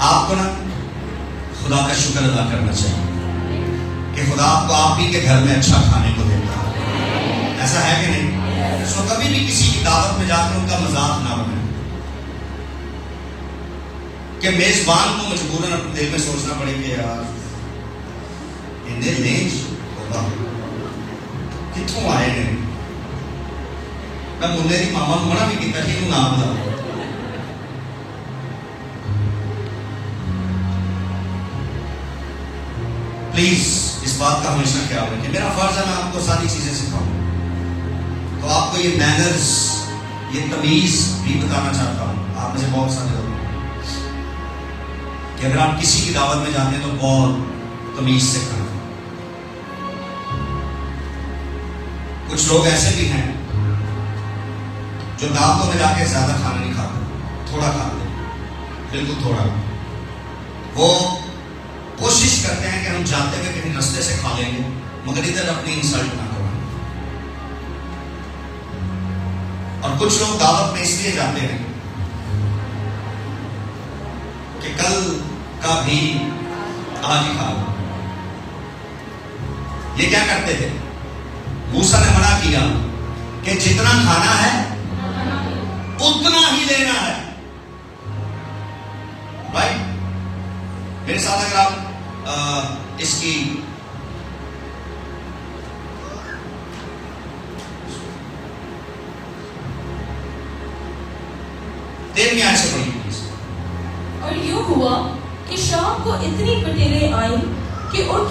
[SPEAKER 1] آپ کو نا خدا کا شکر ادا کرنا چاہیے کہ خدا آپ کو آپ ہی کے گھر میں اچھا کھانے کو دیتا ہے. ایسا ہے کہ نہیں؟ سو کبھی بھی کسی کی دعوت میں جا کے ان کا مذاق نہ بنائیں کہ میزبان کو مجبوراً اپنے دل میں سوچنا پڑے کہ یار انہیں لینج ہوگا کتوں آئے ہیں. میں منہ دی ماما منع بھی کیا کہ نہ بلا. پلیز اس بات کا ہمیشہ خیال رکھیں. میرا فرض ہے میں آپ کو ساری چیزیں سکھاؤں تو آپ کو یہ مینرز یہ تمیز بھی بتانا چاہتا ہوں. آپ میں سے بہت سارے لوگ کہ اگر آپ کسی کی دعوت میں جاتے ہیں تو بہت تمیز سے کریں. کچھ لوگ ایسے بھی ہیں جو دعوتوں میں جا کے زیادہ کھانا نہیں کھاتے, تھوڑا کھاتے, بالکل تھوڑا. وہ کوشش کرتے ہیں کہ ہم جاتے ہوئے کہیں رستے سے کھا لیں گے مگر ادھر اپنی انسلٹ نہ کریں. اور کچھ لوگ دعوت میں اس لیے جاتے ہیں کہ کل کا بھی آج ہی کھا لو. یہ کیا کرتے تھے؟ موسیٰ نے منع کیا کہ جتنا کھانا ہے اتنا ہی لینا ہے. بھائی میرے ساتھ اگر آپ اس کی دیر میں ایسے پڑھی.
[SPEAKER 2] اور یوں ہوا کہ شام کو اتنی بٹیریں آئیں کہ ان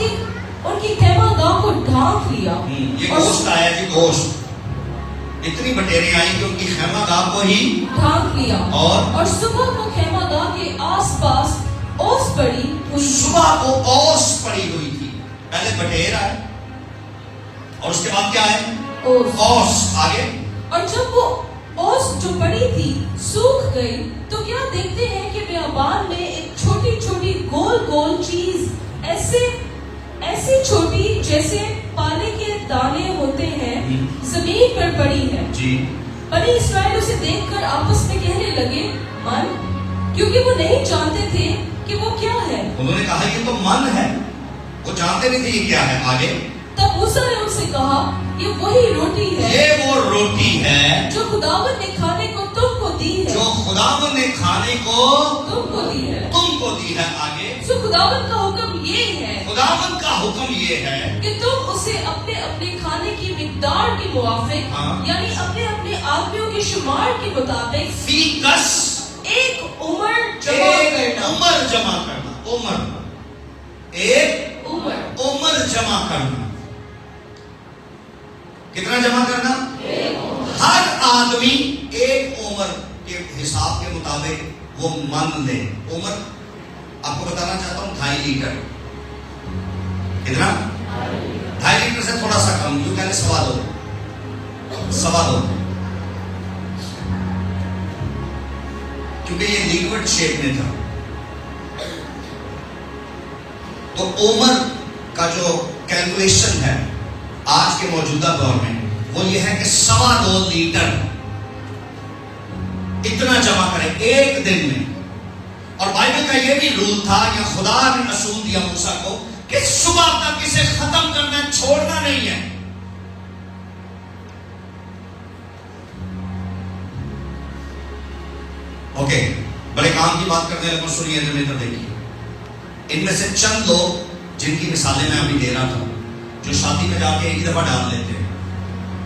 [SPEAKER 2] کی خیمہ گاہ کو ڈھانک لیا.
[SPEAKER 1] یہ گوشت آیا جی, گوشت. اتنی بٹیریں آئیں کہ ان کی خیمہ گاہ کو ہی
[SPEAKER 2] ڈھانک لیا.
[SPEAKER 1] اور
[SPEAKER 2] صبح کو خیمہ گاہ کے آس پاس اوس پڑی ہوئی.
[SPEAKER 1] صبح کو اوس پڑی ہوئی تھی. پہلے بٹیر آئے اور اس کے بعد کیا آئے؟ اوس. آگے
[SPEAKER 2] اور جب وہ اوس جو پڑی تھی سوکھ گئی تو کیا دیکھتے ہیں کہ بیابان میں ایک چھوٹی چھوٹی گول گول چیز ایسی چھوٹی جیسے پالے کے دانے ہوتے ہیں زمین پر پڑی ہے. بنی اسرائیل اسے دیکھ کر آپس میں کہنے لگے من, کیونکہ وہ نہیں جانتے تھے کہ وہ کیا ہے.
[SPEAKER 1] انہوں نے کہا یہ تو من ہے, وہ جانتے نہیں تھے یہ کیا ہے. آگے
[SPEAKER 2] تب موسیٰ نے ان سے کہا یہ وہی روٹی ہے,
[SPEAKER 1] یہ وہ روٹی ہے
[SPEAKER 2] جو خداوند نے کھانے کو تم کو دی ہے,
[SPEAKER 1] جو خداوند نے کھانے کو
[SPEAKER 2] تم کو دی ہے.
[SPEAKER 1] تم کو دی ہے. آگے
[SPEAKER 2] سو خداوند کا حکم یہ ہے,
[SPEAKER 1] خداوند کا حکم یہ ہے
[SPEAKER 2] کہ تم اسے اپنے اپنے کھانے کی مقدار کے موافق یعنی اپنے اپنے آدمیوں کے شمار کے مطابق
[SPEAKER 1] فی کس
[SPEAKER 2] ایک عمر جمع کرنا.
[SPEAKER 1] عمر جمع کرنا. عمر ایک عمر جمع کرنا. کتنا جمع کرنا؟ ہر آدمی ایک عمر کے حساب کے مطابق وہ من لے. عمر آپ کو بتانا چاہتا ہوں 2.5 لیٹر. کتنا؟ 2.5 لیٹر سے تھوڑا سا کم, جو کہنے 2.25 کیونکہ یہ لیکوڈ شیپ میں تھا. تو عمر کا جو کیلکولیشن ہے آج کے موجودہ دور میں وہ یہ ہے کہ 2.25 لیٹر اتنا جمع کریں ایک دن میں. اور بائبل کا یہ بھی رول تھا یا خدا نے اصول دیا موسیٰ کو کہ صبح تک اسے ختم کرنا ہے, چھوڑنا نہیں ہے. اوکے, بڑے کام کی بات کرنے لگوں, سنیے ادھر دیکھیے. ان میں سے چند لوگ جن کی مثالیں میں ابھی دے رہا تھا جو شادی میں جا کے ایک دفعہ ڈال لیتے ہیں,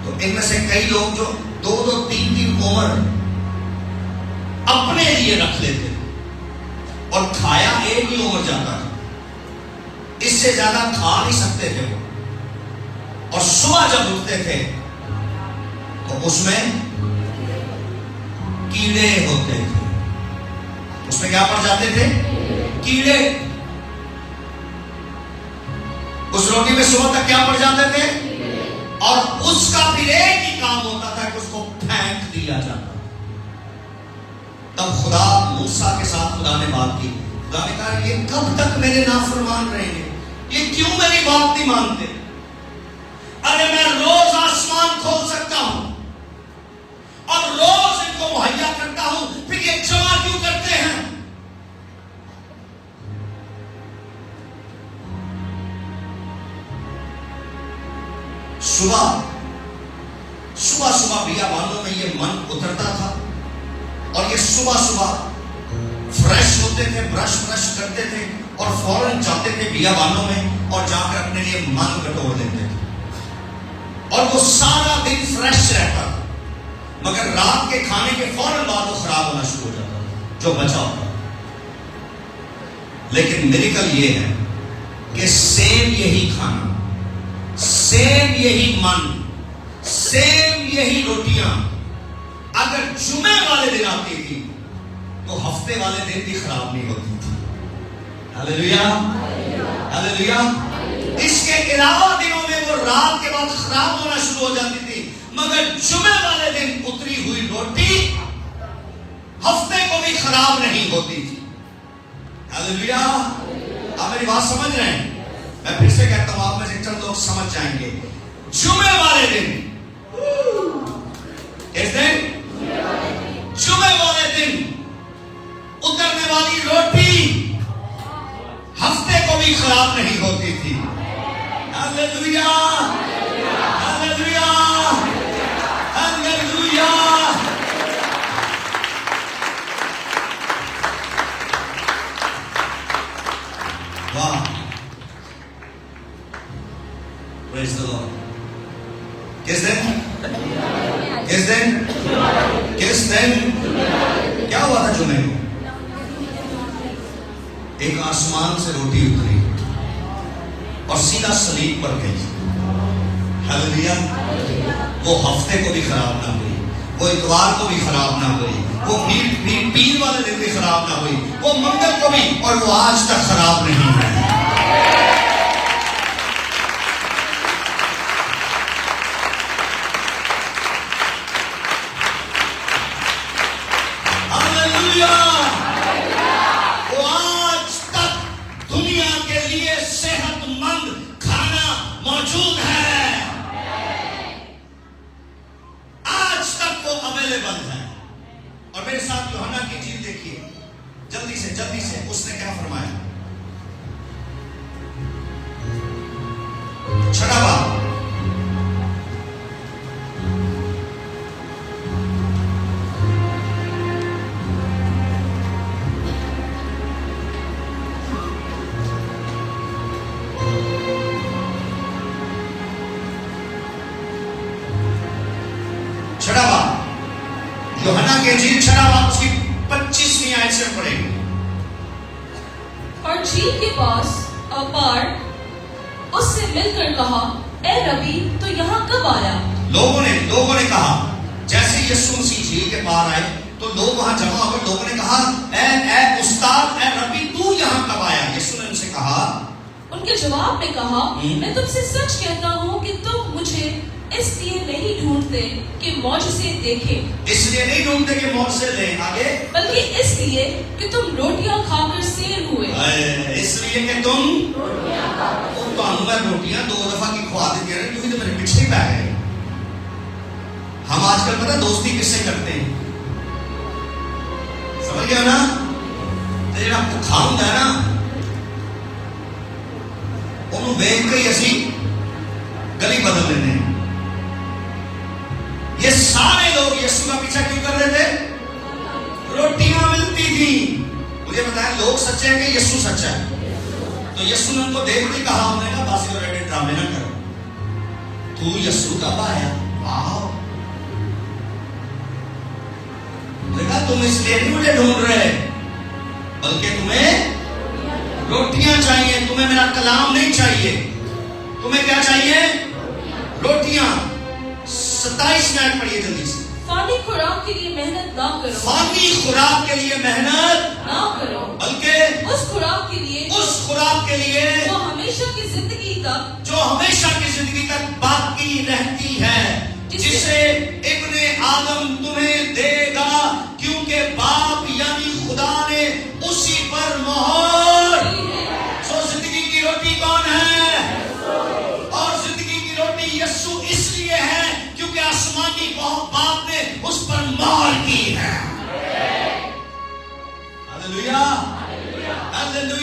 [SPEAKER 1] تو ان میں سے کئی لوگ جو 2-3 عمر اپنے لیے رکھ لیتے اور کھایا ایک ہی عمر جاتا تھا, اس سے زیادہ کھا نہیں سکتے تھے وہ. اور صبح جب اٹھتے تھے تو اس میں کیڑے ہوتے تھے. اس میں کیا پڑ جاتے تھے؟ کیڑے. اس روٹی میں صبح تک کیا پڑ جاتے تھے؟ اور اس کا پھر ایک ہی کام ہوتا تھا کہ اس کو پھینک دیا جاتا. تب خدا موسیٰ کے ساتھ خدا نے بات کی. خدا نے کہا یہ کب تک میرے نافرمان رہیں گے, یہ کیوں میری بات نہیں مانتے؟ ارے میں روز آسمان کھول سکتا ہوں اور روز ان کو پھر یہ جمع کیوں کرتے ہیں؟ صبح بیابانوں میں یہ من اترتا تھا اور یہ صبح فریش ہوتے تھے، برش کرتے تھے اور فوراً جاتے تھے بیابانوں میں اور جا کر اپنے لیے من کٹور لیتے تھے اور وہ سارا دن فریش رہتا تھا، مگر رات کے کھانے کے فوراً بعد وہ خراب ہونا شروع ہو جاتا تھا جو بچا ہوتا۔ لیکن میریکل یہ ہے کہ سیم یہی کھانا، سیم یہی من، سیم یہی روٹیاں اگر جمعے والے دن آتی تھی تو ہفتے والے دن بھی خراب نہیں ہوتی تھی۔ ہاللیلویا، ہاللیلویا۔ اس کے علاوہ دنوں میں وہ رات کے بعد خراب ہونا شروع ہو جاتی تھی، مگر جمعے والے دن اتری ہوئی روٹی ہفتے کو بھی خراب نہیں ہوتی تھی۔ ہاللیلویا۔ آپ میری بات سمجھ رہے ہیں؟ میں پھر سے کہتا ہوں، آپ میں سے چند لوگ سمجھ جائیں گے۔ جمعے والے دن، اس دن جمعے والے دن اترنے والی روٹی ہفتے کو بھی خراب نہیں ہوتی تھی۔ ہاللیلویا، ہاللیلویا، ہاللیلویا۔ واہ، پریز دی لارڈ۔ کس دن؟ کس دن؟ کس دن؟ کیا ہوا تھا جمعے کو؟ ایک آسمان سے روٹی اتری اور سیدھا صلیب پر گئی۔ ہاللیلویا۔ وہ ہفتے کو بھی خراب نہ ہوئی، وہ اتوار کو بھی خراب نہ ہوئی، وہ پیر والے دن بھی خراب نہ ہوئی، وہ منگل کو بھی، اور وہ آج تک خراب نہیں ہے۔ وہ آج تک دنیا کے لیے صحت مند کھانا موجود ہے، آج تک وہ اویلیبل ہے۔ اور میرے ساتھ یوحنا کی انجیل دیکھیے، جلدی سے اس نے کیا فرمایا؟ 6واں باب، یوحنا کی انجیل 6واں باب اس کی 25ویں آیت سے پڑھیں گے۔
[SPEAKER 2] اور جھیل کے پاس پار اس سے مل کر کہا، اے ربی تو یہاں کب آیا؟ لوگوں
[SPEAKER 1] نے کہا، جیسے یسوع مسیح جھیل کے پار آئے تو لوگ وہاں جمع ہو کر لوگوں نے کہا، اے استاد، اے ربی تو یہاں کب آیا؟ یسوع نے ان سے کہا،
[SPEAKER 2] ان کے جواب میں کہا، میں تم سے سچ کہتا ہوں کہ تم مجھے اس لیے نہیں ڈھونڈتے کہ معجزے دیکھیں،
[SPEAKER 1] اس لیے نہیں ڈھونڈتے کہ معجزے لیں، آگے،
[SPEAKER 2] بلکہ اس لیے کہ تم روٹیاں کھا کر سیر ہوئے۔
[SPEAKER 1] اس لیے کہ تم روٹیاں 2 دفعہ کی کھوا دیتے ہیں، کیونکہ تو میرے پیچھے ہی پہ گئے۔ ہم آج کل پتہ دوستی کس سے کرتے ہیں؟ سمجھ گیا نا؟ جڑا بھوکا ہوندا ہے نا، انہوں ویکھ کے اسی گلی بدل لیتے ہیں۔ یہ سارے لوگ یسوع کا پیچھا کیوں کر رہے تھے؟ روٹیاں ملتی تھی۔ مجھے بتائیں، لوگ سچے ہیں کہ یسوع سچا ہے؟ تو یسوع نے ان کو دیکھ کے کہا، انہوں نے کہا باسی اور ریڈے ڈرامے نہ کرو، تو یسوع کب آیا؟ واو، دیکھا تم اس لیے نہیں مجھے ڈھونڈ رہے، بلکہ تمہیں روٹیاں چاہیے، تمہیں میرا کلام نہیں چاہیے، تمہیں کیا چاہیے؟ روٹیاں۔ 27 منٹ پڑھیے جلدی سے۔
[SPEAKER 2] فانی خوراک کے لیے محنت نہ کرو،
[SPEAKER 1] فانی خوراک کے لیے محنت
[SPEAKER 2] نہ کرو،
[SPEAKER 1] بلکہ
[SPEAKER 2] اس خوراک کے لیے جو ہمیشہ کی زندگی تک باقی رہتی ہے، جسے ابن آدم تمہیں دے گا، کیونکہ باپ یعنی خدا نے اسی پر مہر۔ سو زندگی کی روٹی کون ہے؟ اور زندگی کی روٹی یسوع اس لیے ہے کیونکہ آسمانی باپ نے اس پر مہر کی ہے۔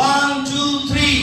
[SPEAKER 1] 1 2 3।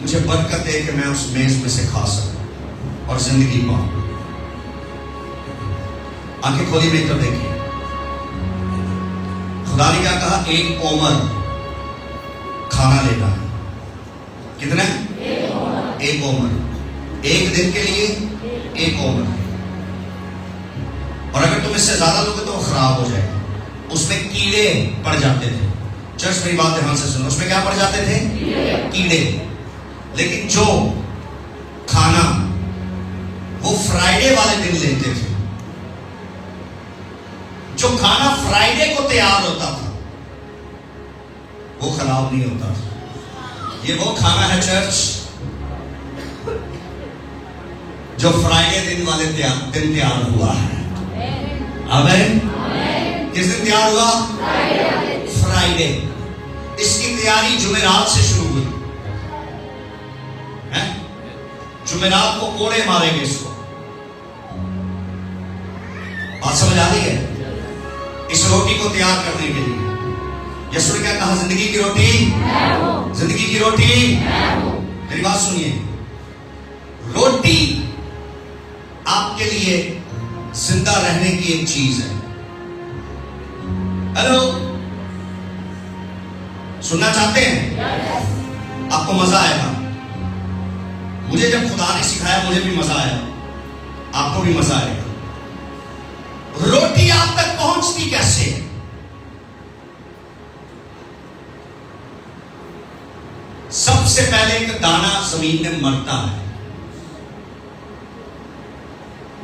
[SPEAKER 1] مجھے برکت دے کہ میں اس میز میں سے کھا سکوں اور زندگی پاؤں. آنکھیں کھولی میری طرف دیکھیے. خدا نے کیا کہا؟ 1 عمر کھانا لینا ہے. کتنا؟ 1 عمر. 1 دن کے لیے 1 عمر. اور اگر تم اس سے زیادہ لوگے تو وہ خراب ہو جائے گا. اس میں کیڑے پڑ جاتے تھے. چرچ میری بات دھیان سے سنو. اس میں کیا پڑ جاتے تھے؟ کیڑے. لیکن جو کھانا وہ فرائیڈے والے دن لیتے تھے، جو کھانا فرائیڈے کو تیار ہوتا تھا وہ خراب نہیں ہوتا تھا. یہ وہ کھانا ہے چرچ جو فرائیڈے دن والے دن تیار ہوا ہے. آمین. کس دن تیار ہوا؟ فرائیڈے. اس کی تیاری جمعرات سے شروع ہوئی. جمعرات کو کوڑے ماریں گے اس کو. بات سمجھ آ رہی ہے؟ اس روٹی کو تیار کرنے کے لیے یسوع نے کیا کہا؟ زندگی کی روٹی، زندگی کی روٹی. میری بات سنیے. روٹی آپ کے لیے زندہ رہنے کی ایک چیز ہے. ہیلو، سننا چاہتے ہیں؟ آپ کو مزہ آئے گا. مجھے جب خدا نے سکھایا مجھے بھی مزہ آیا، آپ کو بھی مزہ آئے گا. روٹی آپ تک پہنچتی کیسے؟ سب سے پہلے ایک دانہ زمین میں مرتا ہے.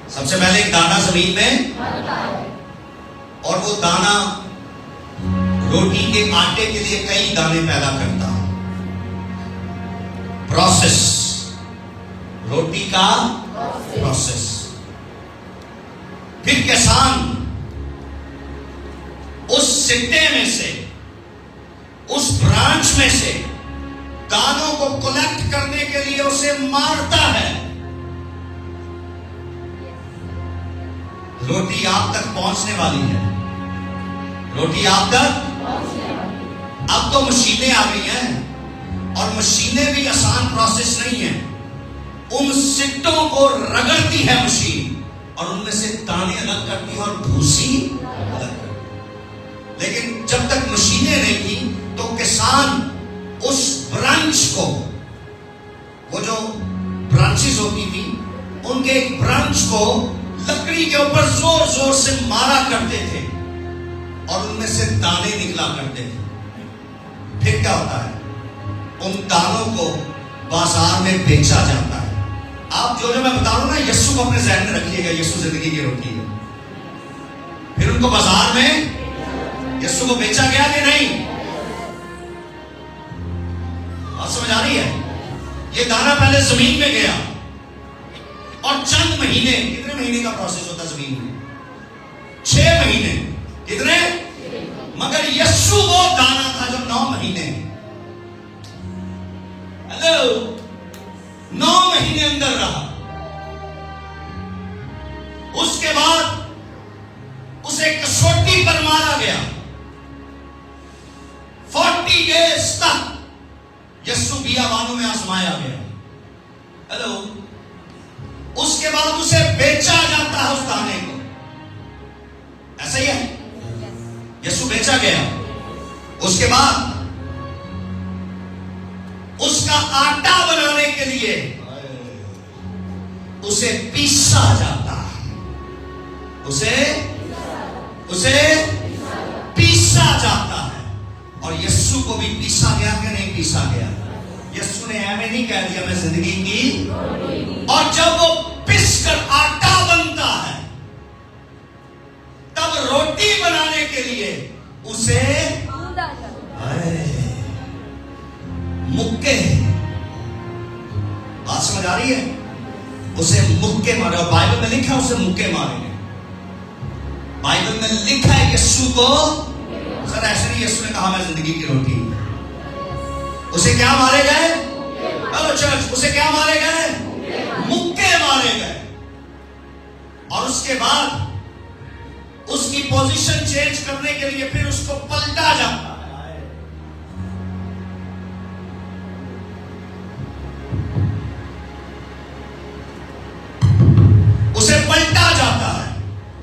[SPEAKER 1] سب سے پہلے ایک دانہ زمین میں مرتا ہے، اور وہ دانہ روٹی کے آٹے کے لیے کئی دانے پیدا کرتا ہے. پروسیس، روٹی کا پروسیس. پھر کسان اس سٹے میں سے، اس برانچ میں سے دانوں کو کلیکٹ کرنے کے لیے اسے مارتا ہے. روٹی آپ تک پہنچنے والی ہے. روٹی آپ تک. اب تو مشینیں آ گئی ہیں، اور مشینیں بھی آسان پروسیس نہیں ہے. ان سٹوں کو رگڑتی ہے مشین، اور ان میں سے دانے الگ کرتی ہے اور بھوسی الگ کرتی ہے. لیکن جب تک مشینیں نہیں تھی تو کسان اس برانچ کو، وہ جو برانچز ہوتی تھی ان کے ایک برانچ کو لکڑی کے اوپر زور زور سے مارا کرتے تھے، اور ان میں سے دانے نکلا کرتے تھے. پھر کیا ہوتا ہے؟ ان دانوں کو بازار میں بیچا جاتا ہے. آپ جو میں بتا رہا ہوں نا، یسوع کو اپنے ذہن میں رکھیے گا. یسوع زندگی کی روٹی ہے. پھر ان کو بازار میں یسوع کو بیچا گیا کہ نہیں؟ بات سمجھ آ رہی ہے؟ یہ دانہ پہلے زمین میں گیا، اور چند مہینے، کتنے مہینے کا پروسیس ہوتا ہے زمین میں؟ 6 مہینے. کتنے؟ مگر یسوع وہ دانہ تھا جو 9 مہینے، ہیلو، 9 مہینے اندر رہا. اس کے بعد اسے کسوٹی پر مارا گیا. 40 ڈیز تک یسوع بیابانوں میں آزمایا گیا. ہیلو. اس کے بعد اسے بیچا جاتا ہے اس دانے کو. ایسا ہی ہے؟ یسوع بیچا گیا. اس کے بعد اس کا آٹا بنانے کے لیے اسے پیسا جاتا ہے. اسے پیسا جاتا ہے. اور یسوع کو بھی پیسا گیا کہ نہیں پیسا گیا؟ یسوع نے ایویں نہیں کہہ دیا میں زندگی کی. اور جب وہ پس کر آٹا بنتا ہے تب روٹی بنانے کے لیے اسے مکے، بات سمجھ آ رہی ہے؟ اسے مکے مارے. اور بائبل میں لکھا ہے اسے مکے مارے گے. بائبل میں لکھا ہے یسوع کو. سر ایسے نہیں یسوع نے کہا میں زندگی کی روٹی. اسے کیا مارے گئے؟ ہیلو چرچ، اسے کیا مارے گئے؟ مکے مارے گئے. اور اس کے بعد اس کی پوزیشن چینج کرنے کے لیے پھر اس کو پلٹا جاتا ہے.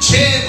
[SPEAKER 1] 6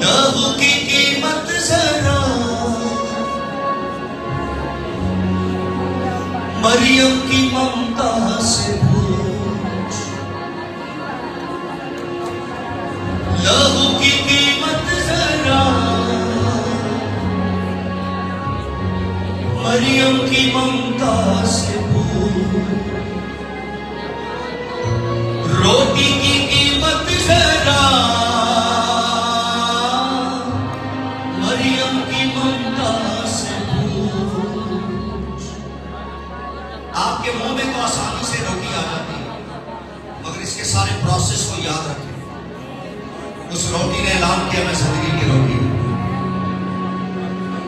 [SPEAKER 1] لہو کی قیمت ذرا مریم کی ممتا سے پوچھ، لہو کی قیمت ذرا مریم کی ممتا سے پوچھ، روٹی کی قیمت ذرا مریم کی ممتا سے پوچھ۔ آپ کے منہ میں تو آسانی سے روٹی آ جاتی ہے، مگر اس کے سارے پروسیس کو یاد رکھیں۔ اس روٹی نے اعلان کیا میں زندگی کی روٹی ہوں۔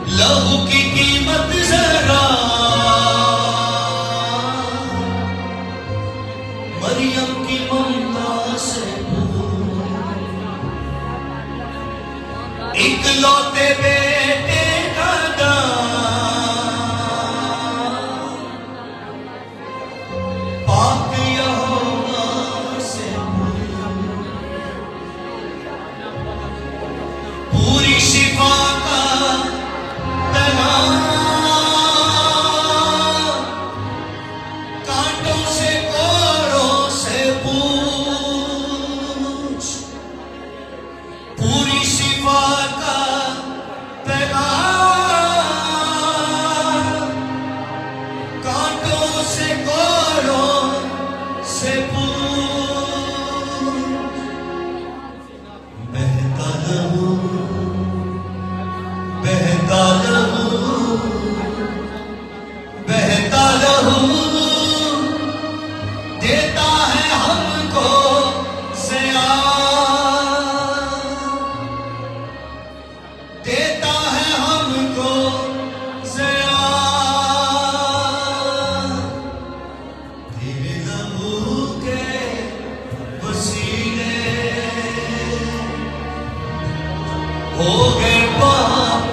[SPEAKER 1] لہو کی قیمت ذرا مریم کی ممتا سے پوچھ، اکلوتے بیٹے کا دان پاک یہوہ سے پوچھ، پوری شفا کا پیغام کانٹوں سے کوڑوں سے پوچھ، پوری شفا کا پیغام کانٹوں سے کوڑوں سے پوچھ، بہتا لہو بہتا لہو بہتا لہو دیتا ہے ہم کو زیاد، دیتا ہے ہم کو زیاد، تیرے لہو کے وسیلے ہو گئے پاپ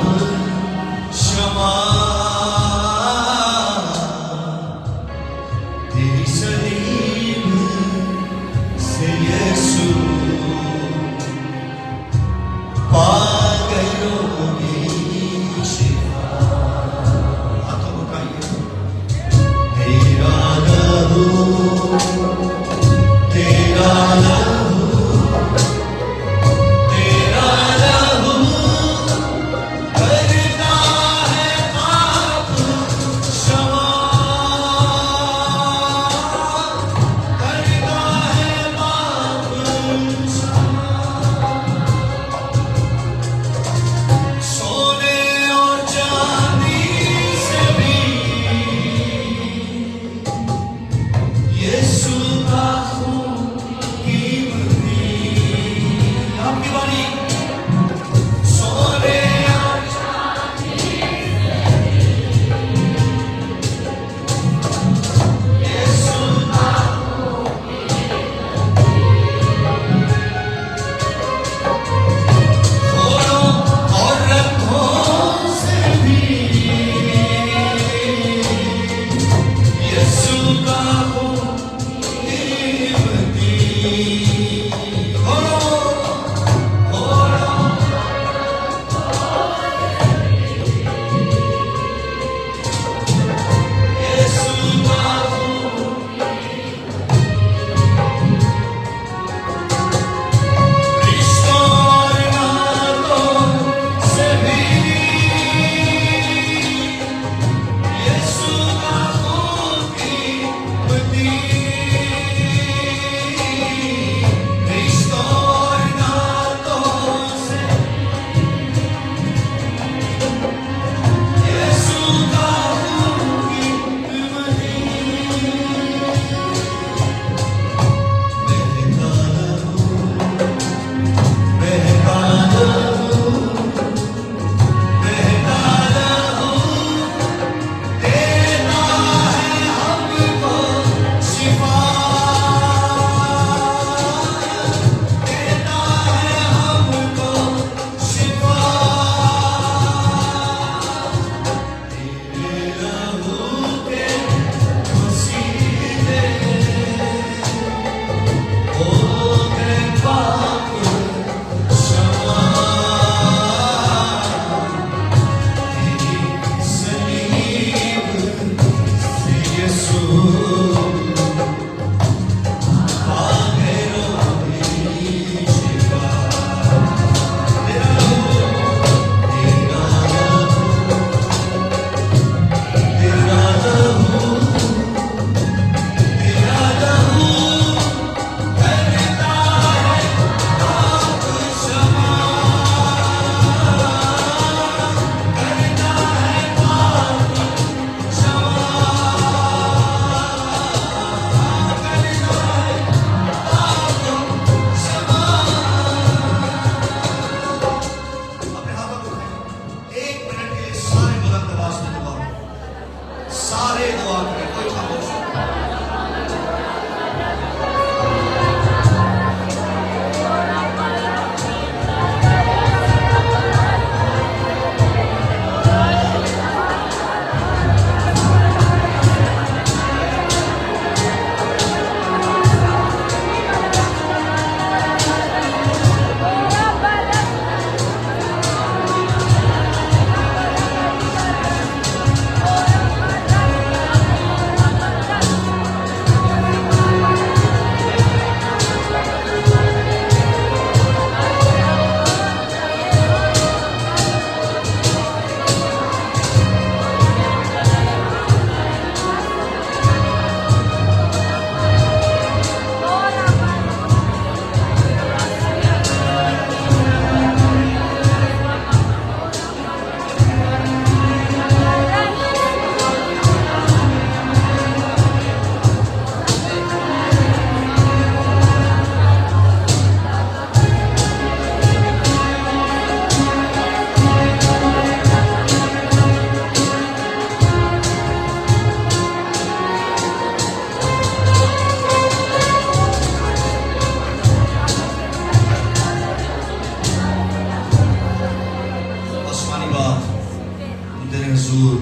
[SPEAKER 1] حضور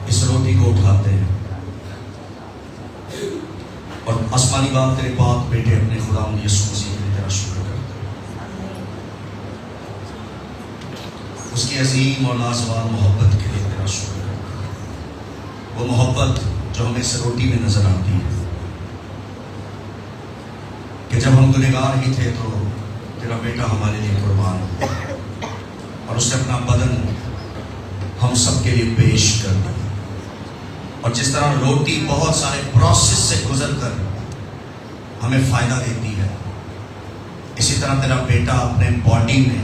[SPEAKER 1] اس روٹی کو اٹھاتے ہیں اور آسمانی باپ تیرے پاک بیٹے اپنے خداوند یسوع مسیح کے لیے تیرا شکر کرتے ہیں، اس کی عظیم اور لازوال محبت کے لیے تیرا شکر کرتے ہیں، وہ محبت جو ہمیں اس روٹی میں نظر آتی ہے کہ جب ہم گنہگار ہی تھے تو تیرا بیٹا ہمارے لیے قربان ہوا اور اس نے اپنا بدن ہم سب کے لیے پیش کر دیا، اور جس طرح روٹی بہت سارے پروسیس سے گزر کر ہمیں فائدہ دیتی ہے، اسی طرح تیرا بیٹا اپنے باڈی میں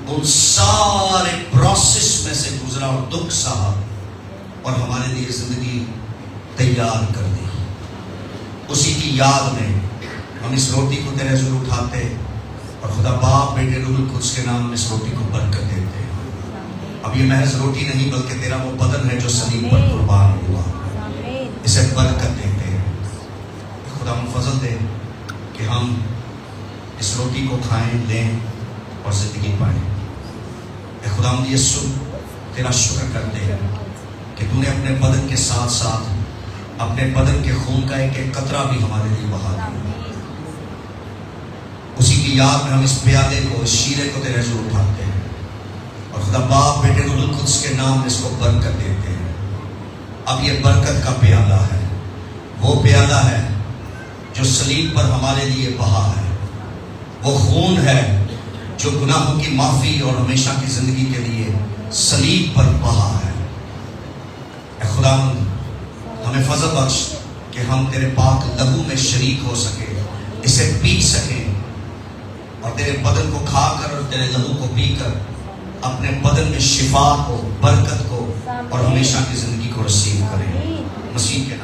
[SPEAKER 1] ان سارے پروسیس میں سے گزرا اور دکھ سہا اور ہمارے لیے زندگی تیار کر دی۔ اسی کی یاد میں ہم اس روٹی کو تیرے حضور اٹھاتے اور خدا باپ بیٹے روح القدس کے نام میں اس روٹی کو برکت دیتے ہیں۔ اب یہ محض روٹی نہیں بلکہ تیرا وہ بدن ہے جو صلیب پر قربان ہوا، اسے برکت دیتے ہیں۔ خدا ہم فضل دے کہ ہم اس روٹی کو کھائیں، لیں اور زندگی پائیں۔ اے خدا ہم یسوع تیرا شکر کرتے ہیں کہ تو نے اپنے بدن کے ساتھ ساتھ اپنے بدن کے خون کا ایک ایک قطرہ بھی ہمارے لیے بہا دیا۔ اسی کی یاد میں ہم اس پیالے کو، اس شیرے کو تیرے حضور اٹھاتے ہیں اور خدا باپ بیٹے روح القدس کے نام میں اس کو برکت دیتے ہیں۔ اب یہ برکت کا پیالہ ہے، وہ پیالہ ہے جو صلیب پر ہمارے لیے بہا ہے، وہ خون ہے جو گناہوں کی معافی اور ہمیشہ کی زندگی کے لیے صلیب پر بہا ہے۔ اے خداوند ہمیں فضل بخش کہ ہم تیرے پاک لہو میں شریک ہو سکے، اسے پی سکیں اور تیرے بدن کو کھا کر اور تیرے لہو کو پی کر اپنے بدن میں شفا کو، برکت کو اور ہمیشہ کی زندگی کو رسیو کریں۔ مسیح کے